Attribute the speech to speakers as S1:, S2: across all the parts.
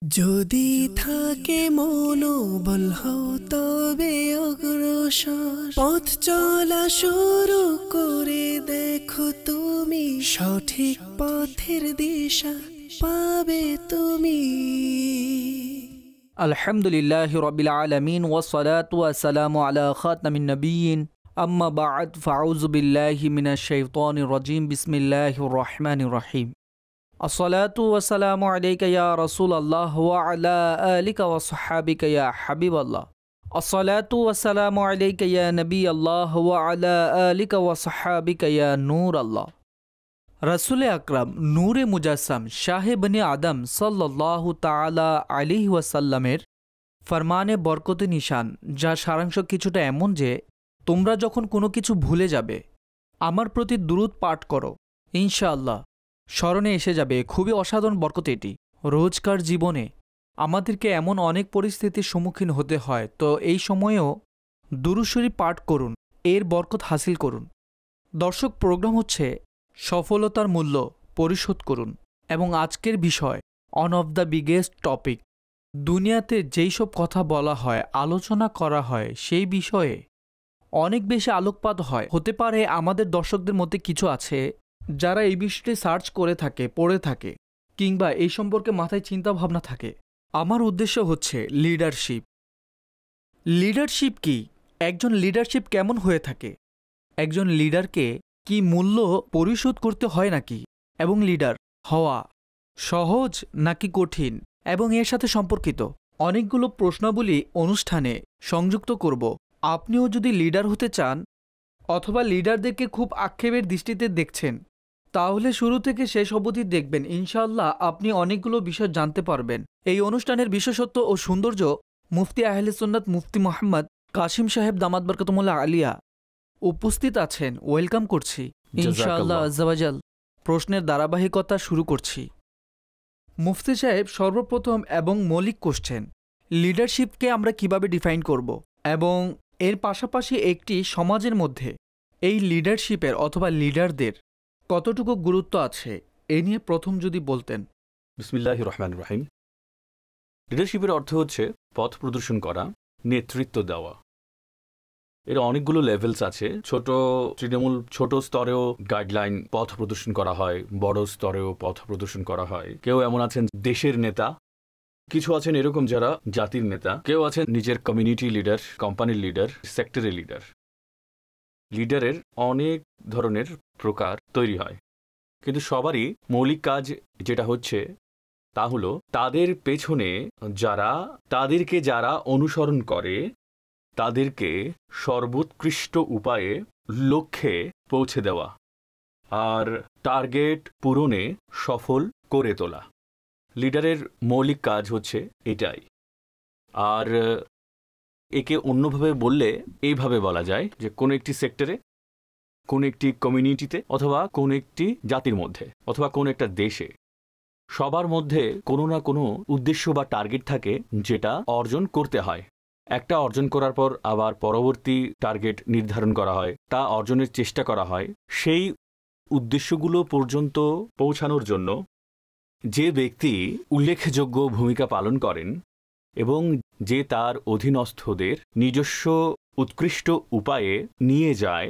S1: যদি থাকে মনোবল হও তবে অগ্রসর পথ চলা শুরু করে দেখো তুমি সঠিক পথের দিশা পাবে তুমি।
S2: আলহামদুলিল্লাহি রাব্বিল আলামিন ওয়াসসালাতু ওয়াসসালামু আলা খাতামিন নাবিয়্যিন আম্মা বা'দ ফাউযু বিল্লাহি মিনাশ শাইতানির রাজীম বিসমিল্লাহির রহমানির রহিম। আসসালাতু ওয়াসসালামু আলাইকা ইয়া রাসূলাল্লাহ ওয়া আলা আলিকা ওয়া সাহবিকা ইয়া হাবিবাল্লাহ। আসসালাতু ওয়াসসালামু আলাইকা ইয়া নবিয়াল্লাহ ওয়া আলা আলিকা ওয়া সাহবিকা ইয়া নূরাল্লাহ। রসুল আকরাম নূরে মুজাসসাম শাহে বনে আদম সাল্লাল্লাহু তাআলা আলাইহি ওয়াসাল্লামের ফরমানে বরকতে নিশান, যার সারাংশ কিছুটা এমন যে তোমরা যখন কোনো কিছু ভুলে যাবে আমার প্রতি দুরূদ পাঠ করো, ইনশাআল্লাহ স্মরণে এসে যাবে। খুবই অসাধারণ বরকত এটি। রোজকার জীবনে আমাদেরকে এমন অনেক পরিস্থিতির সম্মুখীন হতে হয়, তো এই সময়েও দুরূদ শরীফ পাঠ করুন, এর বরকত হাসিল করুন। দর্শক, প্রোগ্রাম হচ্ছে সফলতার মূল্য পরিশোধ করুন, এবং আজকের বিষয় on of the biggest topic. দুনিয়াতে যেই সব কথা বলা হয়, আলোচনা করা হয়, সেই বিষয়ে অনেক বেশি আলোকপাত হয়। হতে পারে আমাদের দর্শকদের মধ্যে কিছু আছে যারা এই বিষয়টি সার্চ করে থাকে, পড়ে থাকে, কিংবা এই সম্পর্কে মাথায় চিন্তা ভাবনা থাকে। আমার উদ্দেশ্য হচ্ছে লিডারশিপ। লিডারশিপ কি? একজন লিডারশিপ কেমন হয়ে থাকে? একজন লিডারকে কি মূল্য পরিশোধ করতে হয় নাকি? এবং লিডার হওয়া সহজ নাকি কঠিন, এবং এর সাথে সম্পর্কিত অনেকগুলো প্রশ্নাবলী অনুষ্ঠানে সংযুক্ত করব। আপনিও যদি লিডার হতে চান, অথবা লিডারদেরকে খুব আক্ষেপের দৃষ্টিতে দেখছেন, তাহলে শুরু থেকে শেষ অবধি দেখবেন। ইনশাআল্লাহ আপনি অনেকগুলো বিষয় জানতে পারবেন। এই অনুষ্ঠানের বিশেষত্ব ও সৌন্দর্য মুফতি আহলে সুন্নাত মুফতি মোহাম্মদ কাসিম সাহেব দামাত বরকাতুল্লাহ আলিয়া উপস্থিত আছেন। ওয়েলকাম করছি ইনশাআল্লাহ আজ্জাওয়াজাল। প্রশ্নের ধারাবাহিকতা শুরু করছি। মুফতি সাহেব, সর্বপ্রথম এবং মৌলিক কোশ্চেন, লিডারশিপকে আমরা কিভাবে ডিফাইন করব, এবং এর পাশাপাশি একটি সমাজের মধ্যে এই লিডারশিপের অথবা লিডারদের কতটুকু গুরুত্ব আছে, এ নিয়ে প্রথম যদি বলতেন।
S3: বিসমিল্লাহির রহমানির রহিম। লিডারশিপের অর্থ হচ্ছে পথ প্রদর্শন করা, নেতৃত্ব দেওয়া। এর অনেকগুলো লেভেলস আছে। তৃণমূল ছোট স্তরেও গাইডলাইন পথ প্রদর্শন করা হয়, বড় স্তরেও পথ প্রদর্শন করা হয়। কেউ এমন আছেন দেশের নেতা, কিছু আছেন এরকম যারা জাতির নেতা, কেউ আছেন নিজের কমিউনিটি লিডার, কোম্পানির লিডার, সেক্টরের লিডার। লিডারের অনেক ধরনের প্রকার তৈরি হয়, কিন্তু সবারই মৌলিক কাজ যেটা হচ্ছে তা হলো তাদের পেছনে তাদেরকে যারা অনুসরণ করে তাদেরকে সর্বোৎকৃষ্ট উপায়ে লক্ষ্যে পৌঁছে দেওয়া আর টার্গেট পূরণে সফল করে তোলা। লিডারের মৌলিক কাজ হচ্ছে এটাই। আর একে অন্যভাবে বললে এইভাবে বলা যায় যে কোনো একটি সেক্টরে, কোন একটি কমিউনিটিতে, অথবা কোন একটি জাতির মধ্যে, অথবা কোন একটা দেশে সবার মধ্যে কোনো না কোনো উদ্দেশ্য বা টার্গেট থাকে যেটা অর্জন করতে হয়। একটা অর্জন করার পর আবার পরবর্তী টার্গেট নির্ধারণ করা হয়, তা অর্জনের চেষ্টা করা হয়। সেই উদ্দেশ্যগুলো পর্যন্ত পৌঁছানোর জন্য যে ব্যক্তি উল্লেখযোগ্য ভূমিকা পালন করেন এবং যে তার অধীনস্থদের নিজস্ব উৎকৃষ্ট উপায়ে নিয়ে যায়,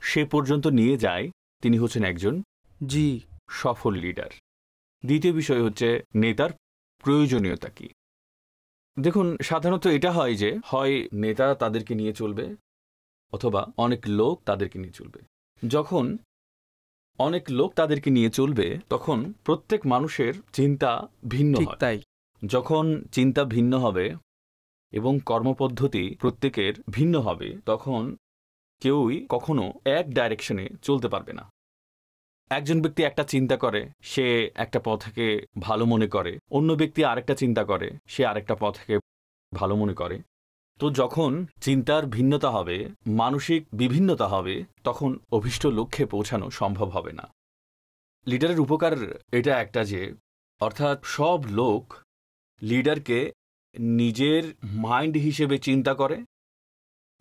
S3: সে পর্যন্ত নিয়ে যায়, তিনি হচ্ছেন একজন সফল লিডার। দ্বিতীয় বিষয় হচ্ছে নেতার প্রয়োজনীয়তা কি। দেখুন, সাধারণত এটা হয় যে হয় নেতা তাদেরকে নিয়ে চলবে, অথবা অনেক লোক তাদেরকে নিয়ে চলবে। যখন অনেক লোক তাদেরকে নিয়ে চলবে তখন প্রত্যেক মানুষের চিন্তা ভিন্ন হয়।
S2: তাই
S3: যখন চিন্তা ভিন্ন হবে এবং কর্মপদ্ধতি প্রত্যেকের ভিন্ন হবে, তখন কেউই কখনো এক ডাইরেকশনে চলতে পারবে না। একজন ব্যক্তি একটা চিন্তা করে, সে একটা পথকে ভালো মনে করে, অন্য ব্যক্তি আরেকটা চিন্তা করে, সে আরেকটা পথকে ভালো মনে করে। তো যখন চিন্তার ভিন্নতা হবে, মানসিক বিভিন্নতা হবে, তখন অভীষ্ট লক্ষ্যে পৌঁছানো সম্ভব হবে না। লিডারের উপকার এটা একটা যে, অর্থাৎ সব লোক লিডারকে নিজের মাইন্ড হিসেবে চিন্তা করে,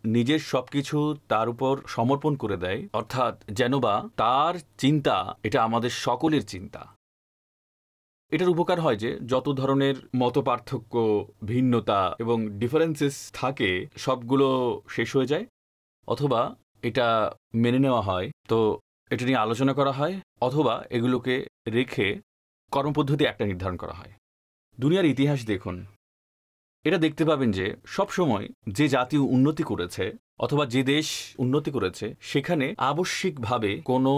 S3: নিজের সবকিছু তার উপর সমর্পণ করে দেয়, অর্থাৎ যেনবা তার চিন্তা এটা আমাদের সকলের চিন্তা। এটার উপকার হয় যে যত ধরনের মতপার্থক্য, ভিন্নতা এবং ডিফারেন্সেস থাকে সবগুলো শেষ হয়ে যায়, অথবা এটা মেনে নেওয়া হয়, তো এটা নিয়ে আলোচনা করা হয়, অথবা এগুলোকে রেখে কর্মপদ্ধতি একটা নির্ধারণ করা হয়। দুনিয়ার ইতিহাস দেখুন, এটা দেখতে পাবেন যে সবসময় যে জাতি উন্নতি করেছে অথবা যে দেশ উন্নতি করেছে সেখানে আবশ্যিকভাবে কোনো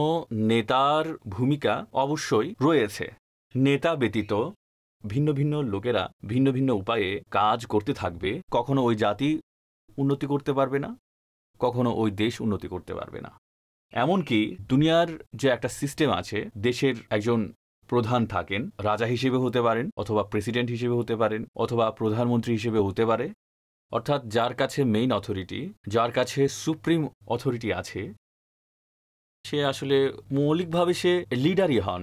S3: নেতার ভূমিকা অবশ্যই রয়েছে। নেতা ব্যতীত ভিন্ন ভিন্ন লোকেরা ভিন্ন ভিন্ন উপায়ে কাজ করতে থাকবে, কখনো ওই জাতি উন্নতি করতে পারবে না, কখনো ওই দেশ উন্নতি করতে পারবে না। এমনকি দুনিয়ার যে একটা সিস্টেম আছে, দেশের একজন প্রধান থাকেন, রাজা হিসেবে হতে পারেন, অথবা প্রেসিডেন্ট হিসেবে হতে পারেন, অথবা প্রধানমন্ত্রী হিসেবে হতে পারে, অর্থাৎ যার কাছে মেইন অথরিটি, যার কাছে সুপ্রিম অথরিটি আছে, সে আসলে মৌলিকভাবে সে লিডারই হন।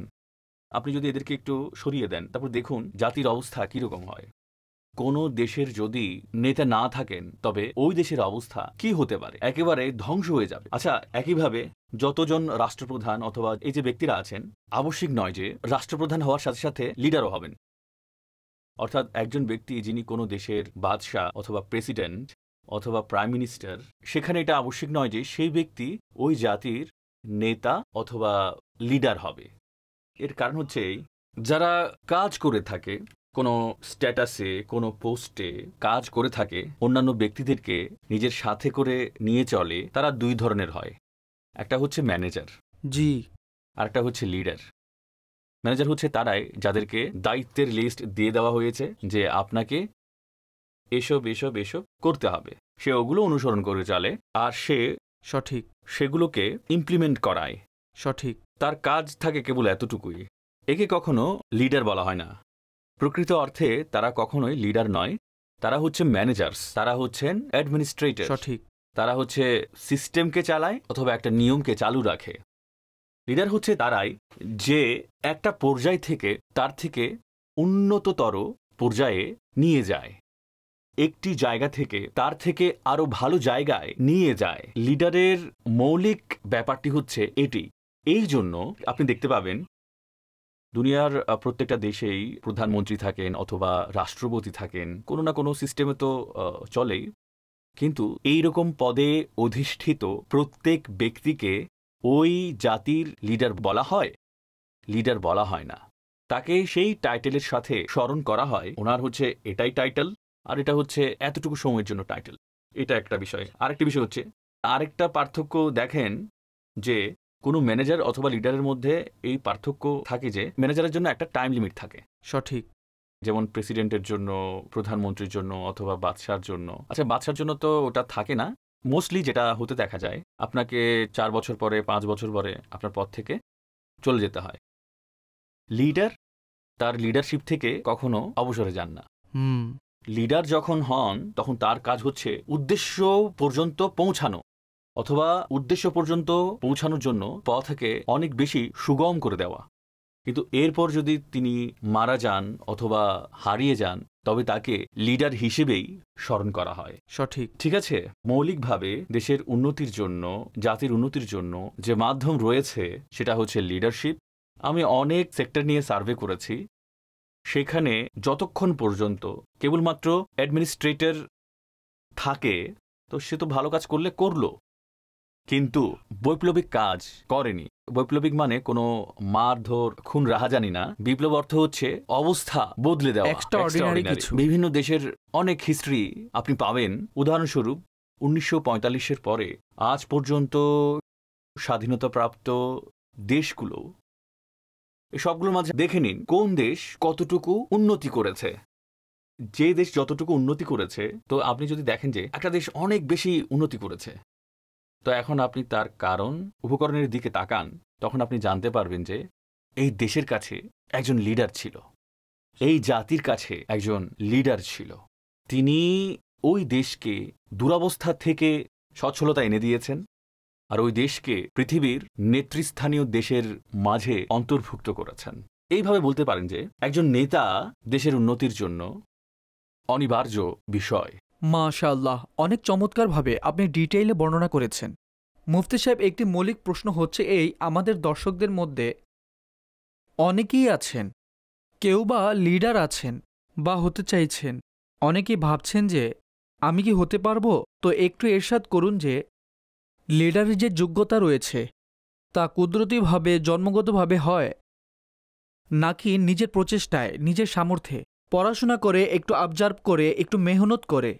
S3: আপনি যদি এদেরকে একটু সরিয়ে দেন, তারপর দেখুন জাতির অবস্থা কীরকম হয়। কোনো দেশের যদি নেতা না থাকেন তবে ওই দেশের অবস্থা কি হতে পারে, একেবারে ধ্বংস হয়ে যাবে। আচ্ছা, একইভাবে যতজন রাষ্ট্রপ্রধান অথবা এই যে ব্যক্তিরা আছেন, আবশ্যিক নয় যে রাষ্ট্রপ্রধান হওয়ার সাথে সাথে লিডারও হবেন। অর্থাৎ একজন ব্যক্তি যিনি কোনো দেশের বাদশাহ অথবা প্রেসিডেন্ট অথবা প্রাইম মিনিস্টার, সেখানে এটা আবশ্যিক নয় যে সেই ব্যক্তি ওই জাতির নেতা অথবা লিডার হবে। এর কারণ হচ্ছে যারা কাজ করে থাকে, কোনো স্ট্যাটাসে, কোনো পোস্টে কাজ করে থাকে, অন্যান্য ব্যক্তিদেরকে নিজের সাথে করে নিয়ে চলে, তারা দুই ধরনের হয়। একটা হচ্ছে ম্যানেজার,
S2: জি,
S3: আর একটা হচ্ছে লিডার। ম্যানেজার হচ্ছে তারাই যাদেরকে দায়িত্বের লিস্ট দিয়ে দেওয়া হয়েছে যে আপনাকে এসব এসব এসব করতে হবে, সে ওগুলো অনুসরণ করে চলে, আর সে
S2: সঠিক
S3: সেগুলোকে ইমপ্লিমেন্ট করায়।
S2: সঠিক।
S3: তার কাজ থাকে কেবল এতটুকুই। একে কখনো লিডার বলা হয় না। প্রকৃত অর্থে তারা কখনোই লিডার নয়, তারা হচ্ছে ম্যানেজার্স, তারা হচ্ছেন অ্যাডমিনিস্ট্রেটর।
S2: সঠিক।
S3: তারা হচ্ছে সিস্টেমকে চালায় অথবা একটা নিয়মকে চালু রাখে। লিডার হচ্ছে তারাই যে একটা পর্যায় থেকে তার থেকে উন্নততর পর্যায়ে নিয়ে যায়, একটি জায়গা থেকে তার থেকে আরো ভালো জায়গায় নিয়ে যায়। লিডারের মৌলিক ব্যাপারটি হচ্ছে এটি। এই জন্য আপনি দেখতে পাবেন দুনিয়ার প্রত্যেকটা দেশেই প্রধানমন্ত্রী থাকেন অথবা রাষ্ট্রপতি থাকেন, কোনো না কোনো সিস্টেমে তো চলেই, কিন্তু এই রকম পদে অধিষ্ঠিত প্রত্যেক ব্যক্তিকে ওই জাতির লিডার বলা হয়? লিডার বলা হয় না। তাকে সেই টাইটেলের সাথে স্মরণ করা হয়, ওনার হচ্ছে এটাই টাইটেল, আর এটা হচ্ছে এতটুকু সময়ের জন্য টাইটেল। এটা একটা বিষয়। আরেকটি বিষয় হচ্ছে, আরেকটা পার্থক্য দেখেন যে কোনো ম্যানেজার অথবা লিডারের মধ্যে এই পার্থক্য থাকে যে ম্যানেজারের জন্য একটা টাইম লিমিট থাকে।
S2: সঠিক।
S3: যেমন প্রেসিডেন্টের জন্য, প্রধানমন্ত্রীর জন্য অথবা বাদশার জন্য। আচ্ছা, বাদশার জন্য তো ওটা থাকে না। মোস্টলি যেটা হতে দেখা যায়, আপনাকে 4 বছর পরে, 5 বছর পরে আপনার পদ থেকে চলে যেতে হয়। লিডার তার লিডারশিপ থেকে কখনো অবসরে যান না। লিডার যখন হন তখন তার কাজ হচ্ছে উদ্দেশ্য পর্যন্ত পৌঁছানো, অথবা উদ্দেশ্য পর্যন্ত পৌঁছানোর জন্য পথকে অনেক বেশি সুগম করে দেওয়া। কিন্তু এরপর যদি তিনি মারা যান অথবা হারিয়ে যান, তবে তাকে লিডার হিসেবেই স্মরণ করা হয়।
S2: সঠিক।
S3: ঠিক আছে। মৌলিকভাবে দেশের উন্নতির জন্য, জাতির উন্নতির জন্য যে মাধ্যম রয়েছে সেটা হচ্ছে লিডারশিপ। আমি অনেক সেক্টর নিয়ে সার্ভে করেছি, সেখানে যতক্ষণ পর্যন্ত কেবলমাত্র অ্যাডমিনিস্ট্রেটর থাকে, তো সে তো ভালো কাজ করলে করলো, কিন্তু বৈপ্লবিক কাজ করেনি। বৈপ্লবিক মানে কোনো মারধর, খুন, রাহাজানি না। বিপ্লব অর্থ হচ্ছে অবস্থা বদলে দেওয়া,
S2: এক্সট্রাঅর্ডিনারি কিছু।
S3: বিভিন্ন দেশের অনেক হিস্ট্রি আপনি পাবেন। উদাহরণস্বরূপ 1945-এর পরে আজ পর্যন্ত স্বাধীনতাপ্রাপ্ত দেশগুলো, সবগুলোর মাঝে দেখে নিন কোন দেশ কতটুকু উন্নতি করেছে। যে দেশ যতটুকু উন্নতি করেছে, তো আপনি যদি দেখেন যে একটা দেশ অনেক বেশি উন্নতি করেছে, তো এখন আপনি তার কারণ, উপকরণের দিকে তাকান, তখন আপনি জানতে পারবেন যে এই দেশের কাছে একজন লিডার ছিল, এই জাতির কাছে একজন লিডার ছিল। তিনি ওই দেশকে দুরবস্থা থেকে সচ্ছলতা এনে দিয়েছেন, আর ওই দেশকে পৃথিবীর নেতৃস্থানীয় দেশের মাঝে অন্তর্ভুক্ত করেছেন। এইভাবে বলতে পারেন যে একজন নেতা দেশের উন্নতির জন্য অনিবার্য বিষয়।
S2: মাশাআল্লাহ, অনেক চমৎকারভাবে আপনি ডিটেইলে বর্ণনা করেছেন। মুফতি সাহেব, একটি মৌলিক প্রশ্ন হচ্ছে এই, আমাদের দর্শকদের মধ্যে অনেকেই আছেন কেউ বা লিডার আছেন বা হতে চাইছেন, অনেকেই ভাবছেন যে আমি কি হতে পারবো, তো একটু এরশাদ করুন যে লিডারের যে যোগ্যতা রয়েছে তা কুদরতিভাবে জন্মগতভাবে হয় নাকি নিজের প্রচেষ্টায়, নিজের সামর্থ্যে, পড়াশোনা করে, একটু অবজার্ভ করে, একটু মেহনত করে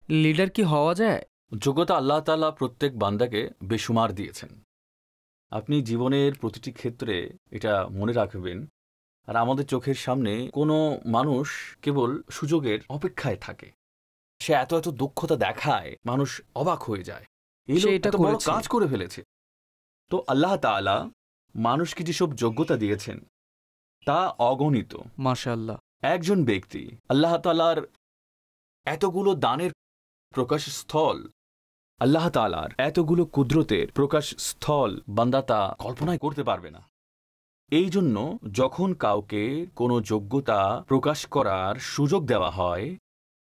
S2: লিডার কি হওয়া যায়?
S3: যোগ্যতা আল্লাহ তাআলা প্রত্যেক বান্দাকে বেশুমার দিয়েছেন। আপনি জীবনের প্রতিটি ক্ষেত্রে এটা মনে রাখবেন। আর আমাদের চোখের সামনে কোনো মানুষ কেবল সুযোগের অপেক্ষায় থাকে, সে এত এত দক্ষতা দেখায়, মানুষ অবাক হয়ে যায়, এই লোক এত বড় কাজ করে ফেলেছে। তো আল্লাহ তাআলা মানুষকে যেসব যোগ্যতা দিয়েছেন তা অগণিত।
S2: মাশাআল্লাহ।
S3: একজন ব্যক্তি আল্লাহ তাআলার এতগুলো দানের প্রকাশ স্থল, আল্লাহ তাআলার এতগুলো কুদরতের প্রকাশ স্থল বান্দা তা কল্পনাই করতে পারবে না। এই জন্য যখন কাউকে কোনো যোগ্যতা প্রকাশ করার সুযোগ দেওয়া হয়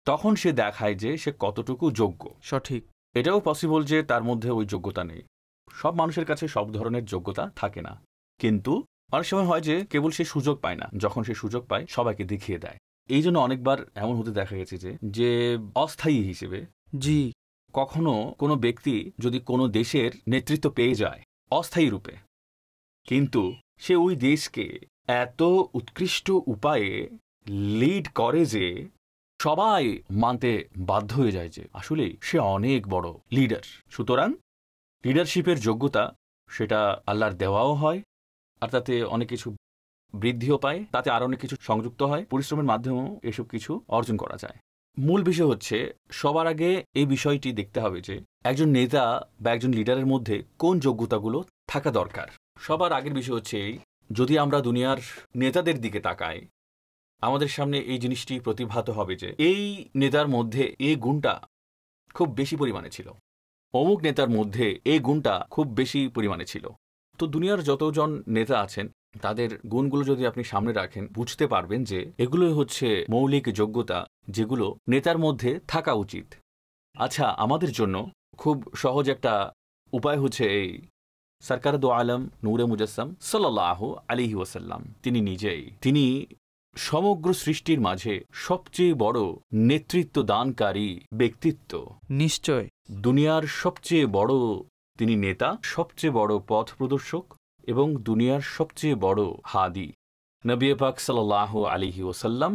S3: তখন সে দেখায় যে সে কতটুকু যোগ্য।
S2: সঠিক।
S3: এটাও পসিবল যে তার মধ্যে ওই যোগ্যতা নেই। সব মানুষের কাছে সব ধরনের যোগ্যতা থাকে না, কিন্তু অনেক সময় হয় যে কেবল সে সুযোগ পায় না, যখন সে সুযোগ পায় সবাইকে দেখিয়ে দেয়। এই জন্য অনেকবার এমন হতে দেখা গেছে যে অস্থায়ী হিসেবে
S2: জি,
S3: কখনো কোনো ব্যক্তি যদি কোনো দেশের নেতৃত্ব পেয়ে যায় অস্থায়ী রূপে, কিন্তু সে ওই দেশকে এত উৎকৃষ্ট উপায়ে লিড করে যে সবাই মানতে বাধ্য হয়ে যায় যে আসলেই সে অনেক বড় লিডার। সুতরাং লিডারশিপের যোগ্যতা সেটা আল্লাহর দেওয়াও হয়, আর তাতে অনেক কিছু বৃদ্ধিও পায়, তাতে আর অনেক কিছু সংযুক্ত হয়, পরিশ্রমের মাধ্যমেও এসব কিছু অর্জন করা যায়। মূল বিষয় হচ্ছে সবার আগে এই বিষয়টি দেখতে হবে যে একজন নেতা বা একজন লিডারের মধ্যে কোন যোগ্যতাগুলো থাকা দরকার। সবার আগের বিষয় হচ্ছে যদি আমরা দুনিয়ার নেতাদের দিকে তাকাই আমাদের সামনে এই জিনিসটি প্রতিভাত হবে যে এই নেতার মধ্যে এই গুণটা খুব বেশি পরিমাণে ছিল, অমুক নেতার মধ্যে এই গুণটা খুব বেশি পরিমাণে ছিল। তো দুনিয়ার যতজন নেতা আছেন তাদের গুণগুলো যদি আপনি সামনে রাখেন বুঝতে পারবেন যে এগুলোই হচ্ছে মৌলিক যোগ্যতা যেগুলো নেতার মধ্যে থাকা উচিত। আচ্ছা, আমাদের জন্য খুব সহজ একটা উপায় হচ্ছে এই সরকার দো আলম নূরে মুজাসসাম সাল্লাল্লাহু আলাইহি ওয়াসাল্লাম তিনি সমগ্র সৃষ্টির মাঝে সবচেয়ে বড় নেতৃত্ব দানকারী ব্যক্তিত্ব।
S2: নিশ্চয়
S3: দুনিয়ার সবচেয়ে বড় তিনি নেতা, সবচেয়ে বড় পথ প্রদর্শক এবং দুনিয়ার সবচেয়ে বড় হাদি নবী পাক সাল্লাল্লাহু আলাইহি ওয়াসাল্লাম।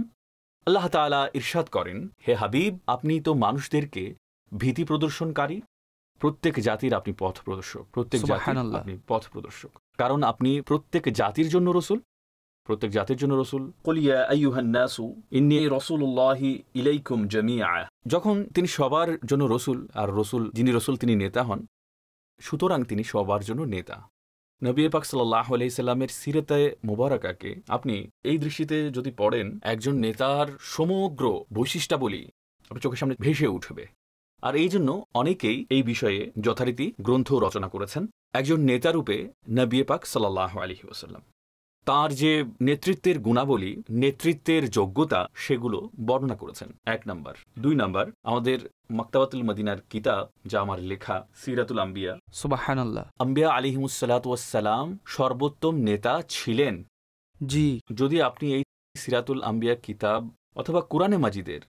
S3: আল্লাহ তাআলা ইরশাদ করেন, হে হাবিব, আপনি তো মানুষদেরকে ভীতি প্রদর্শনকারী, প্রত্যেক জাতির আপনি পথ প্রদর্শক, প্রত্যেক জাতির আপনি পথ প্রদর্শক, কারণ আপনি প্রত্যেক জাতির জন্য রসুল, প্রত্যেক জাতির জন্য রসুল। কুল ইয়া আইয়ুহান নাসু ইন্নী রাসূলুল্লাহি ইলাইকুম জামিআ। যখন তিনি সবার জন্য রসুল, আর রসুল যিনি রসুল তিনি নেতা হন, সুতরাং তিনি সবার জন্য নেতা। নবী পাক সাল্লাল্লাহু আলাইহি সাল্লামের সিরাতে মুবারাকাকে আপনি এই দৃষ্টিতে যদি পড়েন, একজন নেতার সমগ্র বৈশিষ্ট্যাবলী আপনার চোখের সামনে ভেসে উঠবে। আর এই জন্য অনেকেই এই বিষয়ে যথারীতি গ্রন্থ রচনা করেছেন। একজন নেতারূপে নবী পাক সাল্লাল্লাহু আলাইহি ওয়াসাল্লাম তাঁর যে নেতৃত্বের গুণাবলী, নেতৃত্বের যোগ্যতা, সেগুলো বর্ণনা করেছেন। 1 নম্বর। 2 নম্বর, আমাদের মাকতাবাতুল মদিনার কিতাব, যা আমার লেখা, সিরাতুল আম্বিয়া,
S2: সুবহানাল্লাহ,
S3: আম্বিয়া আলাইহিমুসসালাতু ওয়াসসালাম সর্বোত্তম নেতা ছিলেন।
S2: জি,
S3: যদি আপনি এই সিরাতুল আম্বিয়া কিতাব অথবা কুরআনে মাজিদের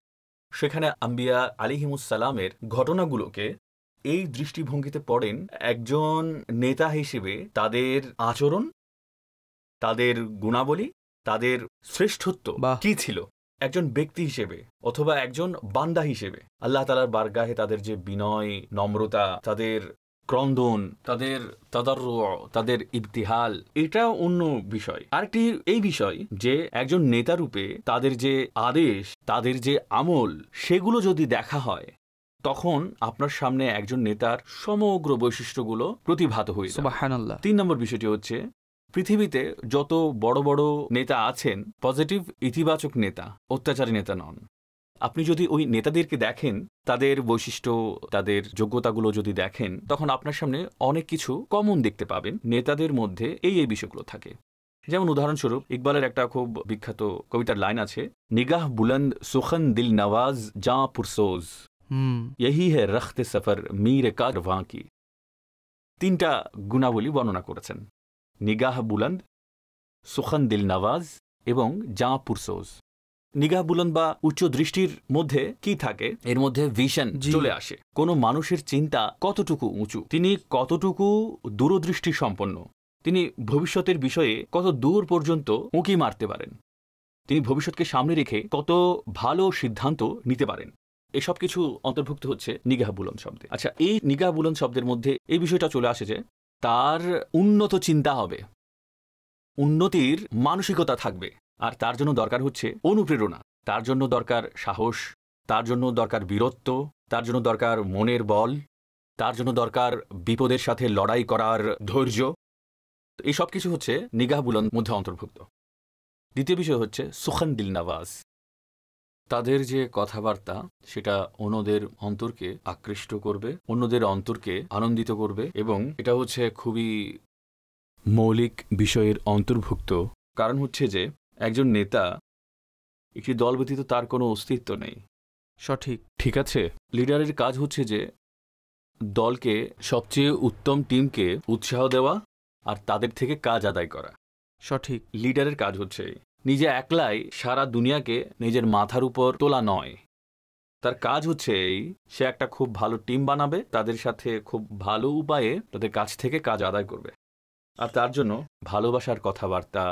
S3: সেখানে আম্বিয়া আলাইহিমুসসালামের ঘটনাগুলোকে এই দৃষ্টিভঙ্গিতে পড়েন, একজন নেতা হিসেবে তাদের আচরণ, তাদের গুণাবলী, তাদের শ্রেষ্ঠত্ব কি ছিল, একজন ব্যক্তি হিসেবে অথবা একজন বান্দা হিসেবে আল্লাহ তাআলার বারগাহে তাদের যে বিনয়, নম্রতা, তাদের ক্রন্দন, তাদের তাদাররু, তাদের ইবতিহাল, এটা অন্য বিষয়। আরেকটি এই বিষয় যে একজন নেতারূপে তাদের যে আদেশ, তাদের যে আমল, সেগুলো যদি দেখা হয় তখন আপনার সামনে একজন নেতার সমগ্র বৈশিষ্ট্যগুলো প্রতিভাত হয়ে যায়।
S2: সুবহানাল্লাহ।
S3: 3 নম্বর বিষয়টি হচ্ছে পৃথিবীতে যত বড় বড় নেতা আছেন, পজিটিভ ইতিবাচক নেতা, অত্যাচারী নেতা নন। আপনি যদি ওই নেতাদেরকে দেখেন, তাদের বৈশিষ্ট্য, তাদের যোগ্যতাগুলো যদি দেখেন, তখন আপনার সামনে অনেক কিছু কমন দেখতে পাবেন। নেতাদের মধ্যে এই বিষয়গুলো থাকে। যেমন উদাহরণস্বরূপ ইকবালের একটা খুব বিখ্যাত কবিতার লাইন আছে, নিগাহ বুলন্দ সুখন দিল নওয়াজ জাঁ পুরসোজ, यही है रख्ते सफर मीर कारवां की। 3টা গুণাবলী বর্ণনা করেছেন, নিগাহ বুলন্দ, সুখন দিল নওয়াজ এবং জাঁ পুরসোজ। নিগাহ বুলন্দ বা উচ্চ দৃষ্টির মধ্যে কি থাকে? এর মধ্যে ভিশন চলে আসে। কোনো মানুষের চিন্তা কতটুকু উঁচু, তিনি কতটুকু দূরদৃষ্টি সম্পন্ন, তিনি ভবিষ্যতের বিষয়ে কত দূর পর্যন্ত উঁকি মারতে পারেন, তিনি ভবিষ্যৎকে সামনে রেখে কত ভালো সিদ্ধান্ত নিতে পারেন। এসব কিছু অন্তর্ভুক্ত হচ্ছে নিগাহ বুলন্দ শব্দে। আচ্ছা, এই নিগাহ বুলন্দ শব্দের মধ্যে এই বিষয়টা চলে আসে যে তার উন্নত চিন্তা হবে, উন্নতির মানসিকতা থাকবে, আর তার জন্য দরকার হচ্ছে অনুপ্রেরণা, তার জন্য দরকার সাহস, তার জন্য দরকার বীরত্ব, তার জন্য দরকার মনের বল, তার জন্য দরকার বিপদের সাথে লড়াই করার ধৈর্য। এই সব কিছু হচ্ছে নিগাহ বুলন্দ মধ্যে অন্তর্ভুক্ত। দ্বিতীয় বিষয় হচ্ছে সুখান দিল নওয়াজ। তাদের যে কথাবার্তা সেটা অন্যদের অন্তরকে আকৃষ্ট করবে, অন্যদের অন্তরকে আনন্দিত করবে, এবং এটা হচ্ছে খুবই মৌলিক বিষয়ের অন্তর্ভুক্ত। কারণ হচ্ছে যে একজন নেতা, একটি দল ব্যতীত তার কোনো অস্তিত্ব নেই।
S2: সঠিক।
S3: ঠিক আছে, লিডারের কাজ হচ্ছে যে দলকে, সবচেয়ে উত্তম টিমকে উৎসাহ দেওয়া আর তাদের থেকে কাজ আদায় করা।
S2: সঠিক।
S3: লিডারের কাজ হচ্ছে নিজে একলাই সারা দুনিয়াকে নিজের মাথার উপর তোলা নয়। তার কাজ হচ্ছে এই, সে একটা খুব ভালো টিম বানাবে, তাদের সাথে খুব ভালো উপায়ে তাদের কাছ থেকে কাজ আদায় করবে, আর তার জন্য ভালোবাসার কথাবার্তা,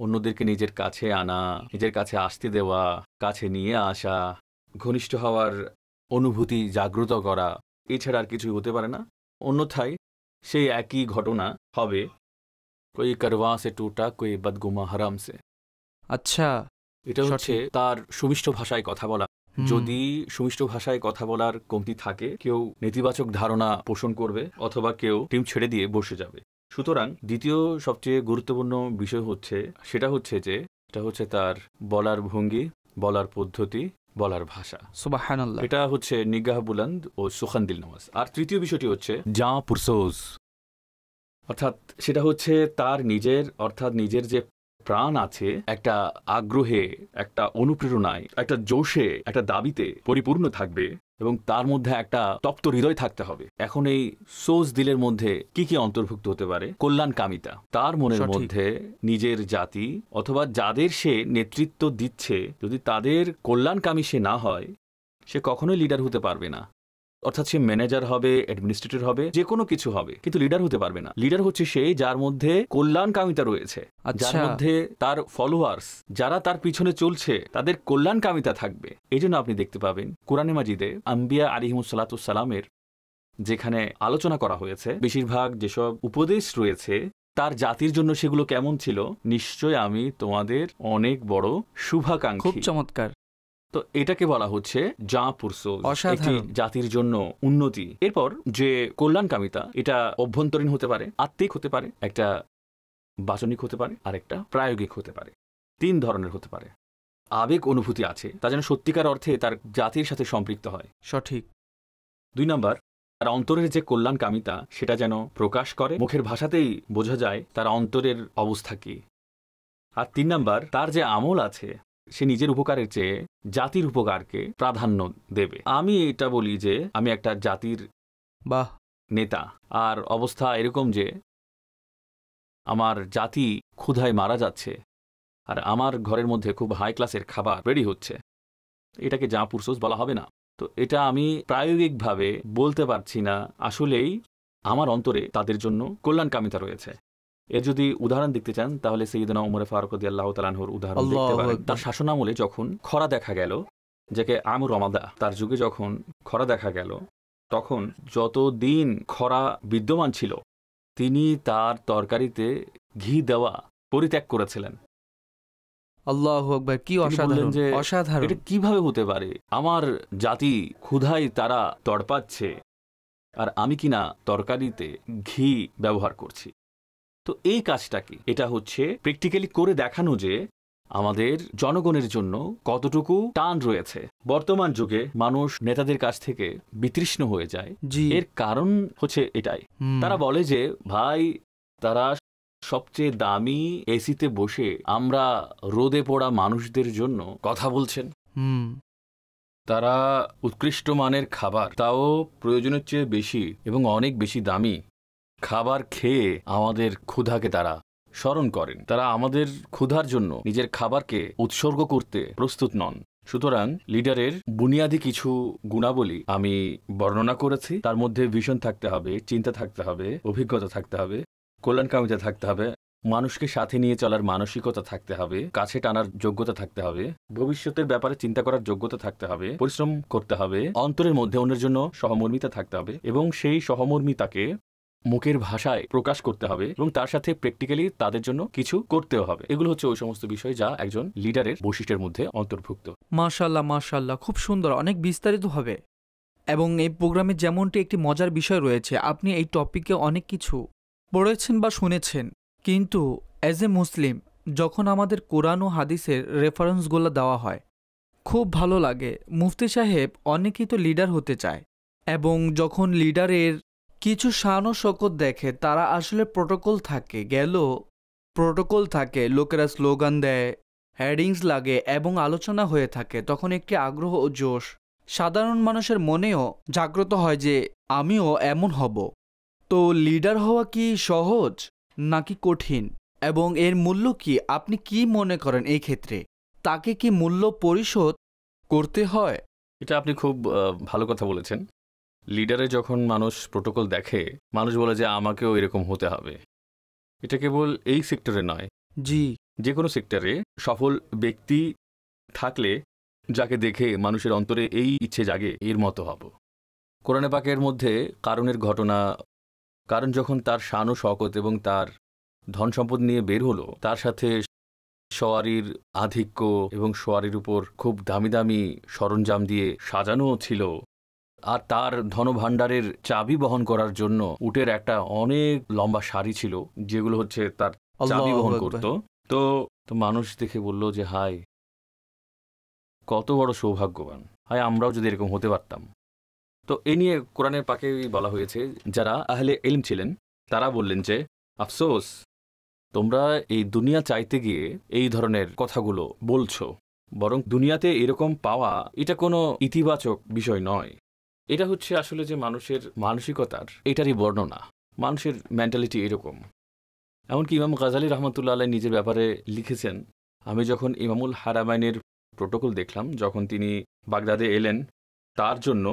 S3: অন্যদেরকে নিজের কাছে আনা, নিজের কাছে আসতে দেওয়া, কাছে নিয়ে আসা, ঘনিষ্ঠ হওয়ার অনুভূতি জাগ্রত করা, এছাড়া আর কিছুই হতে পারে না। অন্যথায় সেই একই ঘটনা হবে, কোই করওয়া সে টুটা, কোই বদগুমা হারাম সে।
S2: আচ্ছা,
S3: এটা হচ্ছে তার সুমিষ্ট ভাষায় কথা বলা। যদি সুমিষ্ট ভাষায় কথা বলার কমতি থাকে, কেউ নেতিবাচক ধারণা পোষণ করবে অথবা কেউ টিম ছেড়ে দিয়ে বসে যাবে। সুতরাং দ্বিতীয় সবচেয়ে গুরুত্বপূর্ণ বিষয় হচ্ছে, সেটা হচ্ছে যে এটা হচ্ছে তার বলার ভঙ্গি, বলার পদ্ধতি, বলার ভাষা।
S2: সুবহানাল্লাহ।
S3: এটা হচ্ছে নিগাহ বুলন্দ ও সুখান দিল নওয়াজ। আর তৃতীয় বিষয়টি হচ্ছে জাঁ পুরসোজ, অর্থাৎ সেটা হচ্ছে তার নিজের, অর্থাৎ নিজের যে প্রাণ আছে, একটা আগ্রহে, একটা অনুপ্রেরণায়, একটা জোশে, একটা দাবিতে পরিপূর্ণ থাকবে, এবং তার মধ্যে একটা তপ্ত হৃদয় থাকতে হবে। এখন এই সোজ দিলের মধ্যে কি কি অন্তর্ভুক্ত হতে পারে? কল্যাণকামিতা। তার মনের মধ্যে নিজের জাতি অথবা যাদের সে নেতৃত্ব দিচ্ছে, যদি তাদের কল্যাণকামী সে না হয়, সে কখনোই লিডার হতে পারবে না। অর্থাৎ সে ম্যানেজার হবে, অ্যাডমিনিস্ট্রেটর হবে, যে কোনো কিছু হবে, কিন্তু লিডার হতে পারবে না। লিডার হচ্ছে সেই যার মধ্যে কল্যাণকামিতা রয়েছে, যার মধ্যে তার ফলোয়ার্স, যারা তার পিছনে চলছে, তাদের কল্যাণকামিতা থাকবে। এই জন্য আপনি দেখতে পাবেন কোরআনে মাজিদে আম্বিয়া আলাইহিমুস সালামের যেখানে আলোচনা করা হয়েছে, বেশিরভাগ যেসব উপদেশ রয়েছে তার জাতির জন্য সেগুলো কেমন ছিল, নিশ্চয় আমি তোমাদের অনেক বড় শুভাকাঙ্ক্ষী।
S2: খুব চমৎকার।
S3: তো এটাকে বলা হচ্ছে জাঁ পুরসোজ, একটি
S2: অসাধারণ।
S3: জাতির জন্য উন্নতি। এরপর যে কল্যাণকামিতা, এটা অভ্যন্তরীণ হতে পারে, আত্মিক হতে পারে, একটা বাচনিক হতে পারে, আর একটা প্রায়োগিক হতে পারে। 3 ধরনের হতে পারে। আবেগ অনুভূতি আছে, তা যেন সত্যিকার অর্থে তার জাতির সাথে সম্পৃক্ত হয়।
S2: সঠিক।
S3: 2 নম্বর, তার অন্তরের যে কল্যাণকামিতা সেটা যেন প্রকাশ করে, মুখের ভাষাতেই বোঝা যায় তার অন্তরের অবস্থা কি। আর 3 নম্বর, তার যে আমল আছে, সে নিজের উপকারের চেয়ে জাতির উপকারকে প্রাধান্য দেবে। আমি এটা বলি যে আমি একটা জাতির নেতা, আর অবস্থা এরকম যে আমার জাতি ক্ষুধায় মারা যাচ্ছে, আর আমার ঘরের মধ্যে খুব হাই ক্লাসের খাবার রেডি হচ্ছে, এটাকে জাঁ পুরসোজ বলা হবে না। তো এটা আমি প্রায়োগিকভাবে বলতে পারছি না আসলেই আমার অন্তরে তাদের জন্য কল্যাণকামিতা রয়েছে। এর যদি উদাহরণ দেখতে চান তাহলে সাইয়েদনা উমর ফারুক রাদিয়াল্লাহু তাআলা আনহুর উদাহরণ দেখতে পারেন। তার শাসনামলে যখন খরা দেখা গেল, যাকে আমু রমাদা, তার যুগে যখন খরা দেখা গেল, তখন যতদিন খরা বিদ্যমান ছিল তিনি তার তরকারিতে ঘি দেওয়া পরিত্যাগ করেছিলেন।
S2: আল্লাহু আকবার, কি অসাধারণ! অসাধারণ!
S3: এটা কিভাবে হতে পারে? আমার জাতি ক্ষুধায় তারা তড়পাচ্ছে, আর আমি কিনা তরকারিতে ঘি ব্যবহার করছি। তো এই কাজটা কি? এটা হচ্ছে প্র্যাকটিক্যালি করে দেখানো যে আমাদের জনগণের জন্য কতটুকু টান রয়েছে। বর্তমান যুগে মানুষ নেতাদের কাছ থেকে বিতৃষ্ণ হয়ে যায়, এর কারণ হচ্ছে এটাই। তারা বলে যে ভাই, তারা সবচেয়ে দামি এসিতে বসে আমরা রোদে পড়া মানুষদের জন্য কথা বলছেন, তারা উৎকৃষ্ট মানের খাবার, তাও প্রয়োজনের চেয়ে বেশি এবং অনেক বেশি দামি খাবার খেয়ে আমাদের ক্ষুধাকে তারা স্মরণ করেন, তারা আমাদের ক্ষুধার জন্য নিজের খাবারকে উৎসর্গ করতে প্রস্তুত নন। সুতরাং লিডারের বুনিয়াদী কিছু গুণাবলী আমি বর্ণনা করেছি। তার মধ্যে ভিশন থাকতে হবে, চিন্তা থাকতে হবে, অভিজ্ঞতা থাকতে হবে, কল্যাণকামিতা থাকতে হবে, মানুষকে সাথে নিয়ে চলার মানসিকতা থাকতে হবে, কাছে টানার যোগ্যতা থাকতে হবে, ভবিষ্যতের ব্যাপারে চিন্তা করার যোগ্যতা থাকতে হবে, পরিশ্রম করতে হবে, অন্তরের মধ্যে অন্যের জন্য সহমর্মিতা থাকতে হবে এবং সেই সহমর্মিতাকে মুখের ভাষায় প্রকাশ করতে হবে এবং তার সাথে প্র্যাকটিক্যালি তাদের জন্য কিছু করতেও হবে। এগুলো হচ্ছে ওই সমস্ত বিষয় যা একজন লিডারের বৈশিষ্ট্যের মধ্যে অন্তর্ভুক্ত।
S2: মাশাআল্লাহ মাশাআল্লাহ, খুব সুন্দর, অনেক বিস্তারিত হবে। এবং এই প্রোগ্রামে যেমনটি একটি মজার বিষয় রয়েছে, আপনি এই টপিকে অনেক কিছু পড়েছেন বা শুনেছেন, কিন্তু অ্যাজ এ মুসলিম যখন আমাদের কোরআন ও হাদিসের রেফারেন্সগুলো দেওয়া হয় খুব ভালো লাগে। মুফতি সাহেব অনেকেই তো লিডার হতে চায় এবং যখন লিডারের কিছু শান ও শকত দেখে, তারা আসলে প্রোটোকল থাকে, লোকেরা স্লোগান দেয়, হেডিংস লাগে এবং আলোচনা হয়ে থাকে, তখন একটি আগ্রহ ও জোশ সাধারণ মানুষের মনেও জাগ্রত হয় যে আমিও এমন হব। তো লিডার হওয়া কি সহজ নাকি কঠিন, এবং এর মূল্য কি? আপনি কি মনে করেন এই ক্ষেত্রে? তাকে কি মূল্য পরিশোধ করতে হয়?
S3: এটা আপনি খুব ভালো কথা বলেছেন। লিডারে যখন মানুষ প্রোটোকল দেখে, মানুষ বলে যে আমাকেও এরকম হতে হবে। এটা কেবল এই সেক্টরে নয়,
S2: জি,
S3: যে কোনো সেক্টরে সফল ব্যক্তি থাকলে যাকে দেখে মানুষের অন্তরে এই ইচ্ছে জাগে, এর মতো হব। কোরআনে পাকের মধ্যে কারণের ঘটনা, কারণ যখন তার শান ও শওকত এবং তার ধন সম্পদ নিয়ে বের হলো, তার সাথে সওয়ারির আধিক্য এবং সওয়ারির উপর খুব দামি দামি সরঞ্জাম দিয়ে সাজানো ছিল, আর তার ধনভাণ্ডারের চাবি বহন করার জন্য উটের একটা অনেক লম্বা সারি ছিল, যেগুলো হচ্ছে তার চাবি বহন করত। তো মানুষ দেখে বলল যে হায়, কত বড় সৌভাগ্যবান, হায় আমরাও যদি এরকম হতে পারতাম। তো এ নিয়ে কোরআনের পাকে বলা হয়েছে, যারা আহলে ইলম ছিলেন তারা বললেন যে আফসোস, তোমরা এই দুনিয়া চাইতে গিয়ে এই ধরনের কথাগুলো বলছো, বরং দুনিয়াতে এরকম পাওয়া এটা কোনো ইতিবাচক বিষয় নয়। এটা হচ্ছে আসলে যে মানুষের মানসিকতার এটারই বর্ণনা, মানুষের মেন্টালিটি এরকম। এমনকি ইমাম গাজালি রহমতুল্লাহ আলাইহি নিজের ব্যাপারে লিখেছেন, আমি যখন ইমামুল হারামাইনের প্রোটোকল দেখলাম, যখন তিনি বাগদাদে এলেন, তার জন্য